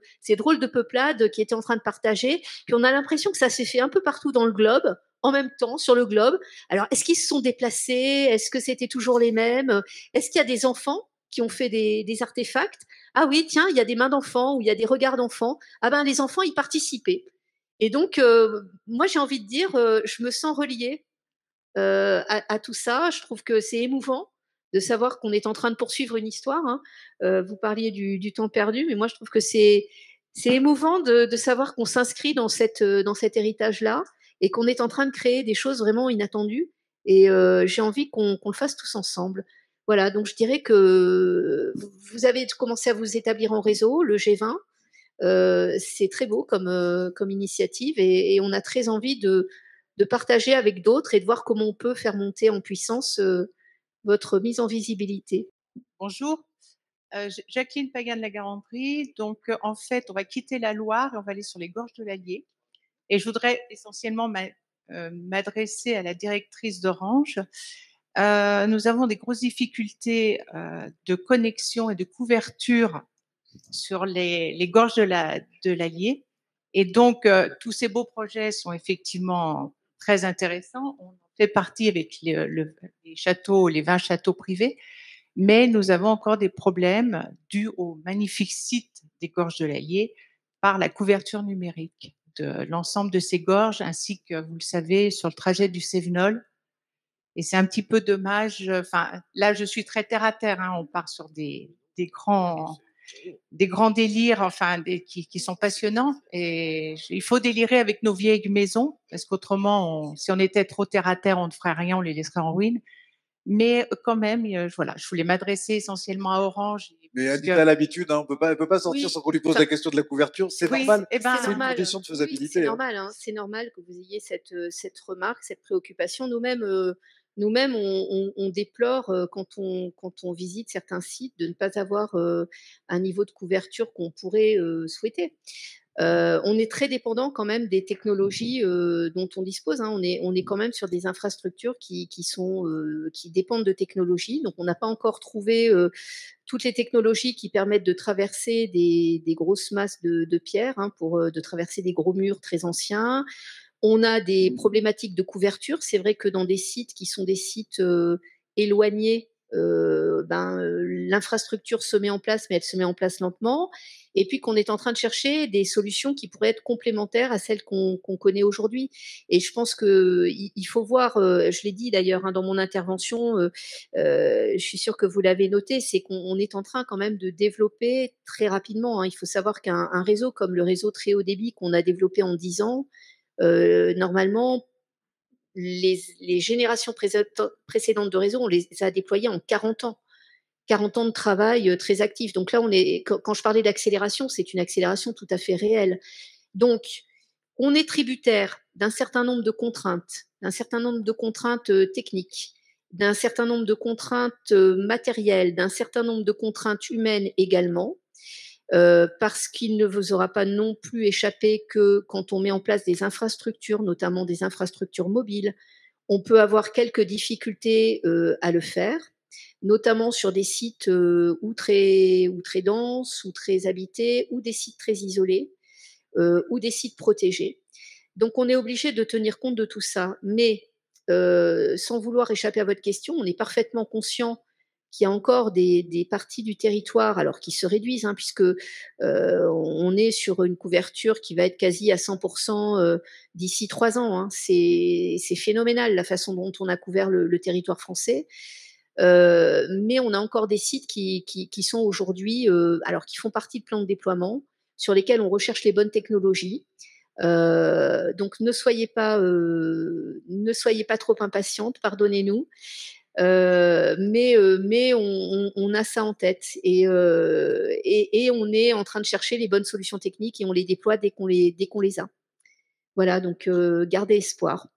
peuplades qui étaient en train de partager. Puis on a l'impression que ça s'est fait un peu partout dans le globe, en même temps, sur le globe. Alors, est-ce qu'ils se sont déplacés? Est-ce que c'était toujours les mêmes? Est-ce qu'il y a des enfants qui ont fait des artefacts? Ah oui, tiens, il y a des mains d'enfants ou il y a des regards d'enfants. Ah ben, les enfants y participaient. Et donc, moi, j'ai envie de dire, je me sens reliée à tout ça. Je trouve que c'est émouvant de savoir qu'on est en train de poursuivre une histoire, hein. Vous parliez du temps perdu, mais moi, je trouve que c'est émouvant de savoir qu'on s'inscrit dans cet héritage-là et qu'on est en train de créer des choses vraiment inattendues. Et j'ai envie qu'on le fasse tous ensemble. Voilà, donc je dirais que vous avez commencé à vous établir en réseau, le G20. C'est très beau comme initiative et on a très envie de partager avec d'autres et de voir comment on peut faire monter en puissance votre mise en visibilité. Bonjour. Jacqueline Pagan de la Garandrie. Donc, en fait, on va quitter la Loire et on va aller sur les gorges de l'Allier. Et je voudrais essentiellement m'adresser à la directrice d'Orange. Nous avons des grosses difficultés de connexion et de couverture sur les gorges de l'Allier. Et donc, tous ces beaux projets sont effectivement très intéressants. On en fait partie avec les châteaux, les 20 châteaux privés. Mais nous avons encore des problèmes dus au magnifique site des gorges de l'Allier par la couverture numérique de l'ensemble de ces gorges, ainsi que, vous le savez, sur le trajet du Cévenol. Et c'est un petit peu dommage. Enfin, là, je suis très terre à terre. Hein, on part sur des grands délires, enfin, qui sont passionnants. Et il faut délirer avec nos vieilles maisons, parce qu'autrement, si on était trop terre à terre, on ne ferait rien, on les laisserait en ruine. Mais quand même, voilà, je voulais m'adresser essentiellement à Orange. Mais Anita a l'habitude, hein, on peut pas sortir sans qu'on lui pose la question de la couverture. C'est normal. C'est C'est une condition de faisabilité. c'est normal. Hein. C'est normal que vous ayez cette remarque, cette préoccupation. Nous-mêmes, on déplore quand on visite certains sites de ne pas avoir un niveau de couverture qu'on pourrait souhaiter. On est très dépendant quand même des technologies dont on dispose. Hein. On est quand même sur des infrastructures qui dépendent de technologies. Donc on n'a pas encore trouvé toutes les technologies qui permettent de traverser des grosses masses de pierres, hein, de traverser des gros murs très anciens. On a des problématiques de couverture. C'est vrai que dans des sites qui sont des sites éloignés, l'infrastructure se met en place, mais elle se met en place lentement. Et puis qu'on est en train de chercher des solutions qui pourraient être complémentaires à celles qu'on connaît aujourd'hui. Et je pense qu'il faut voir, je l'ai dit d'ailleurs hein, dans mon intervention, je suis sûre que vous l'avez noté, c'est qu'on est en train quand même de développer très rapidement. Hein. Il faut savoir qu'un réseau comme le réseau très haut débit qu'on a développé en 10 ans, normalement, les générations précédentes de réseau, on les a déployées en 40 ans. 40 ans de travail très actif. Donc là, quand je parlais d'accélération, c'est une accélération tout à fait réelle. Donc, on est tributaire d'un certain nombre de contraintes, techniques, d'un certain nombre de contraintes matérielles, d'un certain nombre de contraintes humaines également. Parce qu'il ne vous aura pas non plus échappé que quand on met en place des infrastructures, notamment des infrastructures mobiles, on peut avoir quelques difficultés à le faire, notamment sur des sites ou très denses, ou très habités, ou des sites très isolés, ou des sites protégés. Donc on est obligé de tenir compte de tout ça. Mais sans vouloir échapper à votre question, on est parfaitement conscient qu'il y a encore des parties du territoire, alors qui se réduisent, hein, puisque on est sur une couverture qui va être quasi à 100% d'ici 3 ans. Hein. C'est phénoménal la façon dont on a couvert le territoire français. Mais on a encore des sites qui sont aujourd'hui, alors qui font partie de plans de déploiement, sur lesquels on recherche les bonnes technologies. Donc ne soyez pas trop impatiente, pardonnez-nous. Mais on a ça en tête et on est en train de chercher les bonnes solutions techniques et on les déploie dès qu'on les a. Voilà, donc gardez espoir.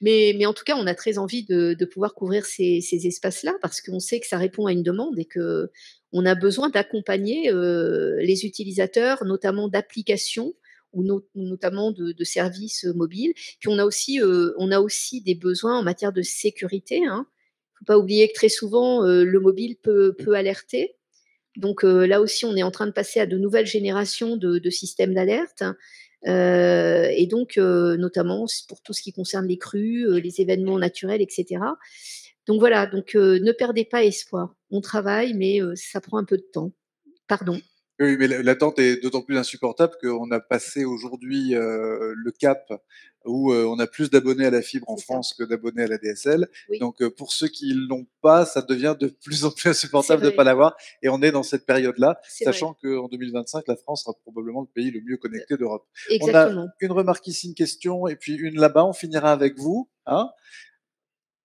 mais en tout cas, on a très envie de pouvoir couvrir ces espaces-là parce qu'on sait que ça répond à une demande et que on a besoin d'accompagner les utilisateurs, notamment d'applications ou notamment de services mobiles. Puis on a aussi des besoins en matière de sécurité. Hein. Faut pas oublier que très souvent le mobile peut alerter. Donc là aussi, on est en train de passer à de nouvelles générations de systèmes d'alerte. Et donc notamment pour tout ce qui concerne les crues, les événements naturels, etc. Donc voilà, donc ne perdez pas espoir. On travaille, mais ça prend un peu de temps. Pardon. Oui, mais l'attente est d'autant plus insupportable qu'on a passé aujourd'hui le cap où on a plus d'abonnés à la fibre en France que d'abonnés à la DSL. Oui. Donc pour ceux qui l'ont pas, ça devient de plus en plus insupportable de ne pas l'avoir. Et on est dans cette période-là, sachant qu'en 2025, la France sera probablement le pays le mieux connecté d'Europe. Exactement. On a une remarque ici, une question, et puis une là-bas. On finira avec vous. Hein.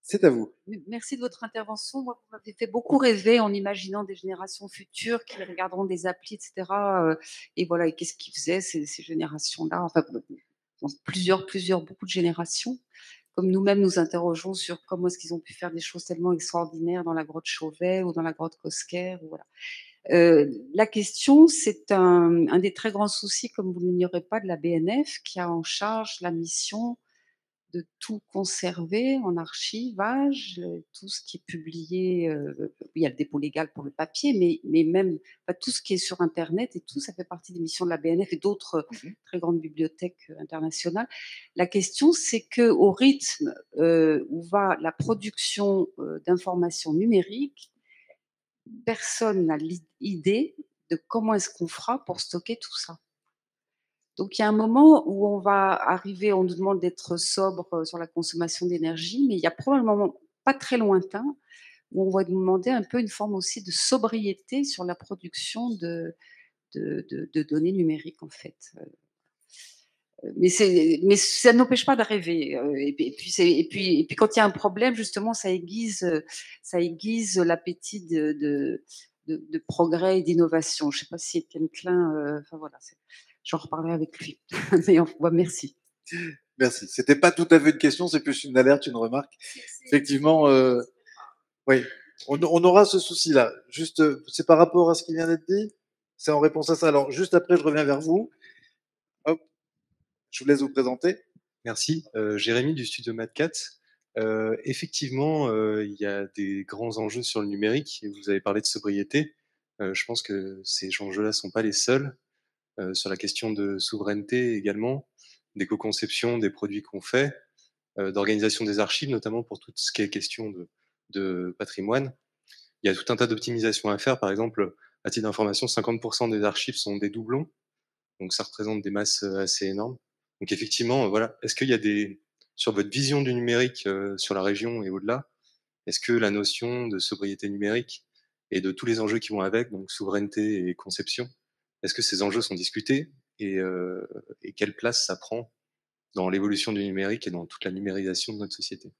C'est à vous. Merci de votre intervention. Moi, vous m'avez fait beaucoup rêver en imaginant des générations futures qui regarderont des applis, etc. Et voilà, et qu'est-ce qu'ils faisaient ces générations-là, enfin, plusieurs, beaucoup de générations. comme nous-mêmes nous interrogeons sur comment est-ce qu'ils ont pu faire des choses tellement extraordinaires dans la grotte Chauvet ou dans la grotte Cosquer, ou voilà. La question, c'est un des très grands soucis, comme vous l'ignorez pas, de la BNF, qui a en charge la mission de tout conserver en archivage, tout ce qui est publié, il y a le dépôt légal pour le papier, mais même tout ce qui est sur internet et tout, ça fait partie des missions de la BNF et d'autres très grandes bibliothèques internationales. La question, c'est qu'au rythme où va la production d'informations numériques, personne n'a l'idée de comment est-ce qu'on fera pour stocker tout ça. Donc il y a un moment où on va arriver, on nous demande d'être sobre sur la consommation d'énergie, mais il y a probablement pas très lointain où on va nous demander un peu une forme aussi de sobriété sur la production de données numériques en fait. Mais ça n'empêche pas de rêver. Et puis quand il y a un problème, justement, ça aiguise l'appétit de progrès et d'innovation. Je ne sais pas si Étienne Klein, enfin voilà, j'en reparlerai avec lui. Mais merci. Merci. C'était pas tout à fait une question, c'est plus une alerte, une remarque. Effectivement, oui, on aura ce souci-là. Juste, c'est par rapport à ce qui vient d'être dit. C'est en réponse à ça. Alors, juste après, je reviens vers vous. Hop, je vous laisse vous présenter. Merci. Jérémy du studio MadCat. Effectivement, il y a des grands enjeux sur le numérique et vous avez parlé de sobriété. Je pense que ces enjeux-là ne sont pas les seuls. Sur la question de souveraineté également, d'éco-conception des produits qu'on fait, d'organisation des archives, notamment pour tout ce qui est question de patrimoine. Il y a tout un tas d'optimisations à faire. Par exemple, à titre d'information, 50% des archives sont des doublons. Donc ça représente des masses assez énormes. Donc effectivement, voilà. Est-ce qu'il y a sur votre vision du numérique sur la région et au-delà, est-ce que la notion de sobriété numérique et de tous les enjeux qui vont avec, donc souveraineté et conception, est-ce que ces enjeux sont discutés et quelle place ça prend dans l'évolution du numérique et dans toute la numérisation de notre société?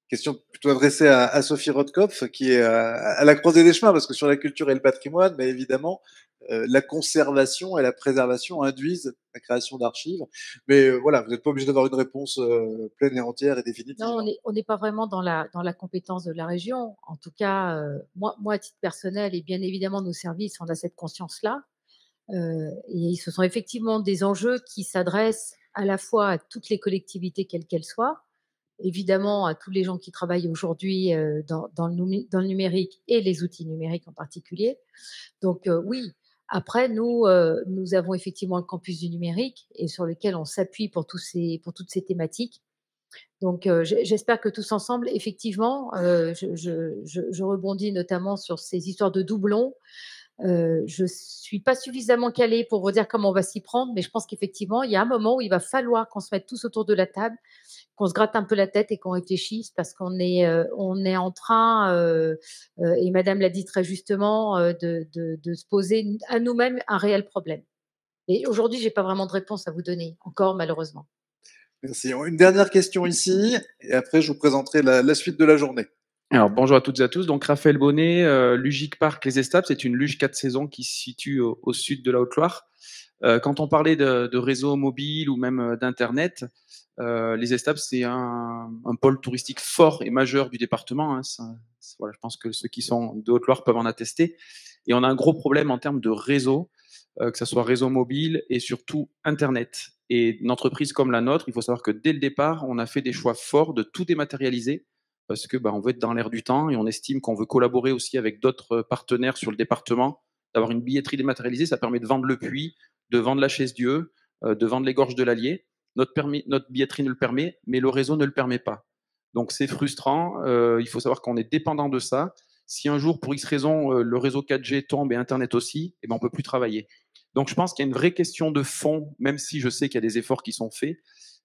Question plutôt adressée à Sophie Rotkopf, qui est à la croisée des chemins, parce que sur la culture et le patrimoine, mais évidemment, la conservation et la préservation induisent la création d'archives. Mais voilà, vous n'êtes pas obligé d'avoir une réponse pleine et entière et définitive. Non, on n'est pas vraiment dans la compétence de la région. En tout cas, moi, à titre personnel, et bien évidemment nos services, on a cette conscience-là. Et ce sont effectivement des enjeux qui s'adressent à la fois à toutes les collectivités, quelles qu'elles soient, évidemment à tous les gens qui travaillent aujourd'hui dans le numérique et les outils numériques en particulier. Donc oui, après nous avons effectivement le campus du numérique et sur lequel on s'appuie pour toutes ces thématiques. Donc j'espère que tous ensemble, effectivement, je rebondis notamment sur ces histoires de doublons. Je suis pas suffisamment calée pour vous dire comment on va s'y prendre, mais je pense qu'effectivement, il y a un moment où il va falloir qu'on se mette tous autour de la table, qu'on se gratte un peu la tête et qu'on réfléchisse parce qu'on est en train, et Madame l'a dit très justement, de se poser à nous-mêmes un réel problème. Et aujourd'hui, j'ai pas vraiment de réponse à vous donner, encore malheureusement. Merci. Une dernière question ici, et après je vous présenterai la suite de la journée. Alors bonjour à toutes et à tous. Donc Raphaël Bonnet, Lugic Park Les Estables, c'est une luge 4 saisons qui se situe au sud de la Haute-Loire. Quand on parlait de réseau mobile ou même d'internet, Les Estables c'est un pôle touristique fort et majeur du département. Hein. Voilà, je pense que ceux qui sont de Haute-Loire peuvent en attester. Et on a un gros problème en termes de réseau, que ce soit réseau mobile et surtout internet. Et une entreprise comme la nôtre, il faut savoir que dès le départ, on a fait des choix forts de tout dématérialiser parce que on veut être dans l'air du temps et on estime qu'on veut collaborer aussi avec d'autres partenaires sur le département. D'avoir une billetterie dématérialisée, ça permet de vendre le puits, de vendre la Chaise-Dieu, de vendre les gorges de l'Allier. Notre billetterie ne le permet, mais le réseau ne le permet pas. Donc c'est frustrant. Il faut savoir qu'on est dépendant de ça. Si un jour, pour X raison, le réseau 4G tombe et Internet aussi, on ne peut plus travailler. Donc je pense qu'il y a une vraie question de fond, même si je sais qu'il y a des efforts qui sont faits,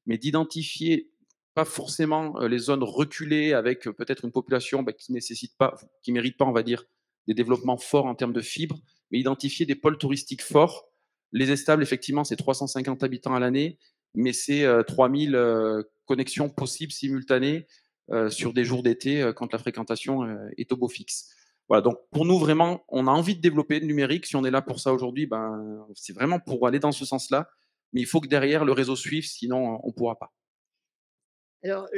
mais d'identifier pas forcément les zones reculées avec peut-être une population qui nécessite pas, qui mérite pas, on va dire, des développements forts en termes de fibres, mais identifier des pôles touristiques forts. Les Estables, effectivement, c'est 350 habitants à l'année, mais c'est 3000 connexions possibles simultanées sur des jours d'été quand la fréquentation est au beau fixe. Voilà, donc pour nous, vraiment, on a envie de développer le numérique. Si on est là pour ça aujourd'hui, c'est vraiment pour aller dans ce sens-là. Mais il faut que derrière, le réseau suive, sinon on ne pourra pas. Alors,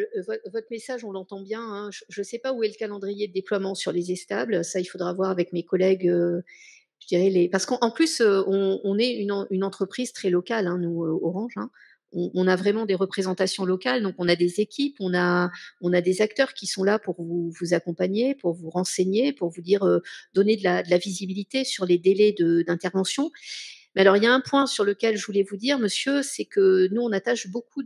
votre message, on l'entend bien, hein. Je ne sais pas où est le calendrier de déploiement sur les estables. Ça, il faudra voir avec mes collègues, je dirais parce qu'en plus, on est une entreprise très locale, hein, nous, Orange, hein. On a vraiment des représentations locales, donc on a des équipes, on a des acteurs qui sont là pour vous accompagner, pour vous renseigner, pour vous dire, donner de la visibilité sur les délais d'intervention. Mais alors, il y a un point sur lequel je voulais vous dire, monsieur, c'est que nous, on attache beaucoup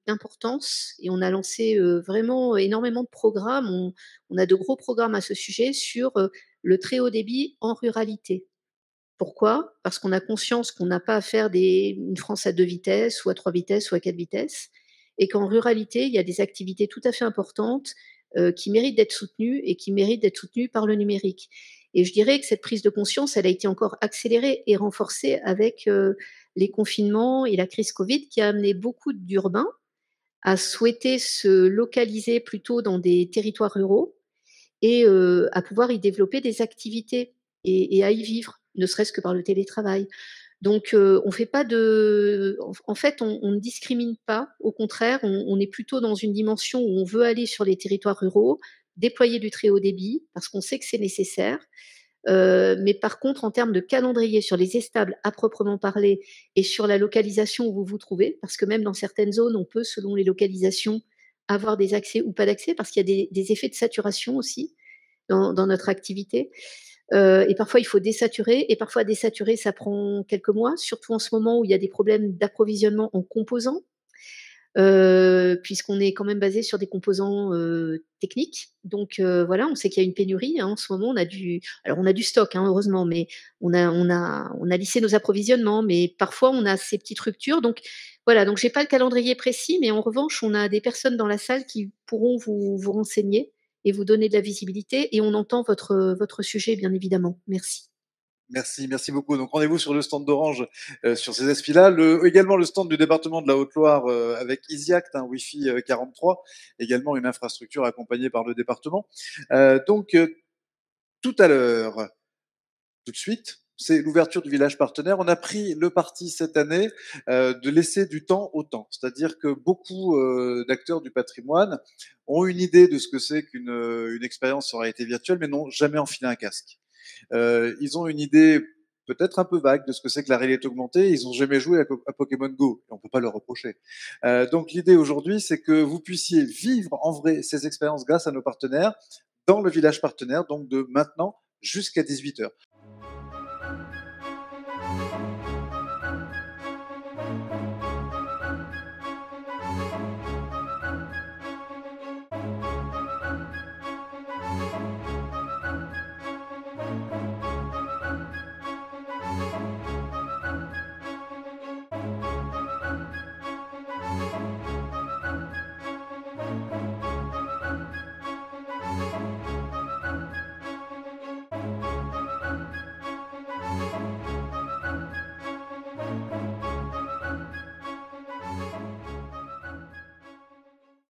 d'importance et on a lancé vraiment énormément de programmes. On a de gros programmes à ce sujet sur le très haut débit en ruralité. Pourquoi? Parce qu'on a conscience qu'on n'a pas à faire une France à 2 vitesses ou à 3 vitesses ou à 4 vitesses et qu'en ruralité, il y a des activités tout à fait importantes, qui méritent d'être soutenues et qui méritent d'être soutenues par le numérique. Et je dirais que cette prise de conscience, elle a été encore accélérée et renforcée avec, les confinements et la crise Covid qui a amené beaucoup d'urbains à souhaiter se localiser plutôt dans des territoires ruraux et à pouvoir y développer des activités et à y vivre, ne serait-ce que par le télétravail. Donc on fait pas en fait, on ne discrimine pas, au contraire, on est plutôt dans une dimension où on veut aller sur les territoires ruraux, déployer du très haut débit, parce qu'on sait que c'est nécessaire. Mais par contre, en termes de calendrier sur les estables à proprement parler et sur la localisation où vous vous trouvez, parce que même dans certaines zones, on peut, selon les localisations, avoir des accès ou pas d'accès, parce qu'il y a des effets de saturation aussi dans notre activité. Et parfois, il faut désaturer, et parfois désaturer, ça prend quelques mois, surtout en ce moment où il y a des problèmes d'approvisionnement en composants, puisqu'on est quand même basé sur des composants techniques. Donc voilà, on sait qu'il y a une pénurie, hein, en ce moment. On a du stock, hein, heureusement, mais on a lissé nos approvisionnements, mais parfois on a ces petites ruptures. Donc voilà, donc j'ai pas le calendrier précis, mais en revanche, on a des personnes dans la salle qui pourront vous renseigner et vous donner de la visibilité, et on entend votre sujet, bien évidemment. Merci. Merci beaucoup. Donc rendez-vous sur le stand d'Orange sur ces aspects-là. Également le stand du département de la Haute-Loire avec EasyAct, un Wi-Fi 43, également une infrastructure accompagnée par le département. Donc tout à l'heure, tout de suite, c'est l'ouverture du village partenaire. On a pris le parti cette année de laisser du temps au temps. C'est-à-dire que beaucoup d'acteurs du patrimoine ont une idée de ce que c'est qu'une expérience sur réalité virtuelle, mais n'ont jamais enfilé un casque. Ils ont une idée peut-être un peu vague de ce que c'est que la réalité augmentée. Ils n'ont jamais joué à Pokémon Go. Et on ne peut pas leur reprocher. Donc l'idée aujourd'hui, c'est que vous puissiez vivre en vrai ces expériences grâce à nos partenaires dans le village partenaire, donc de maintenant jusqu'à 18h.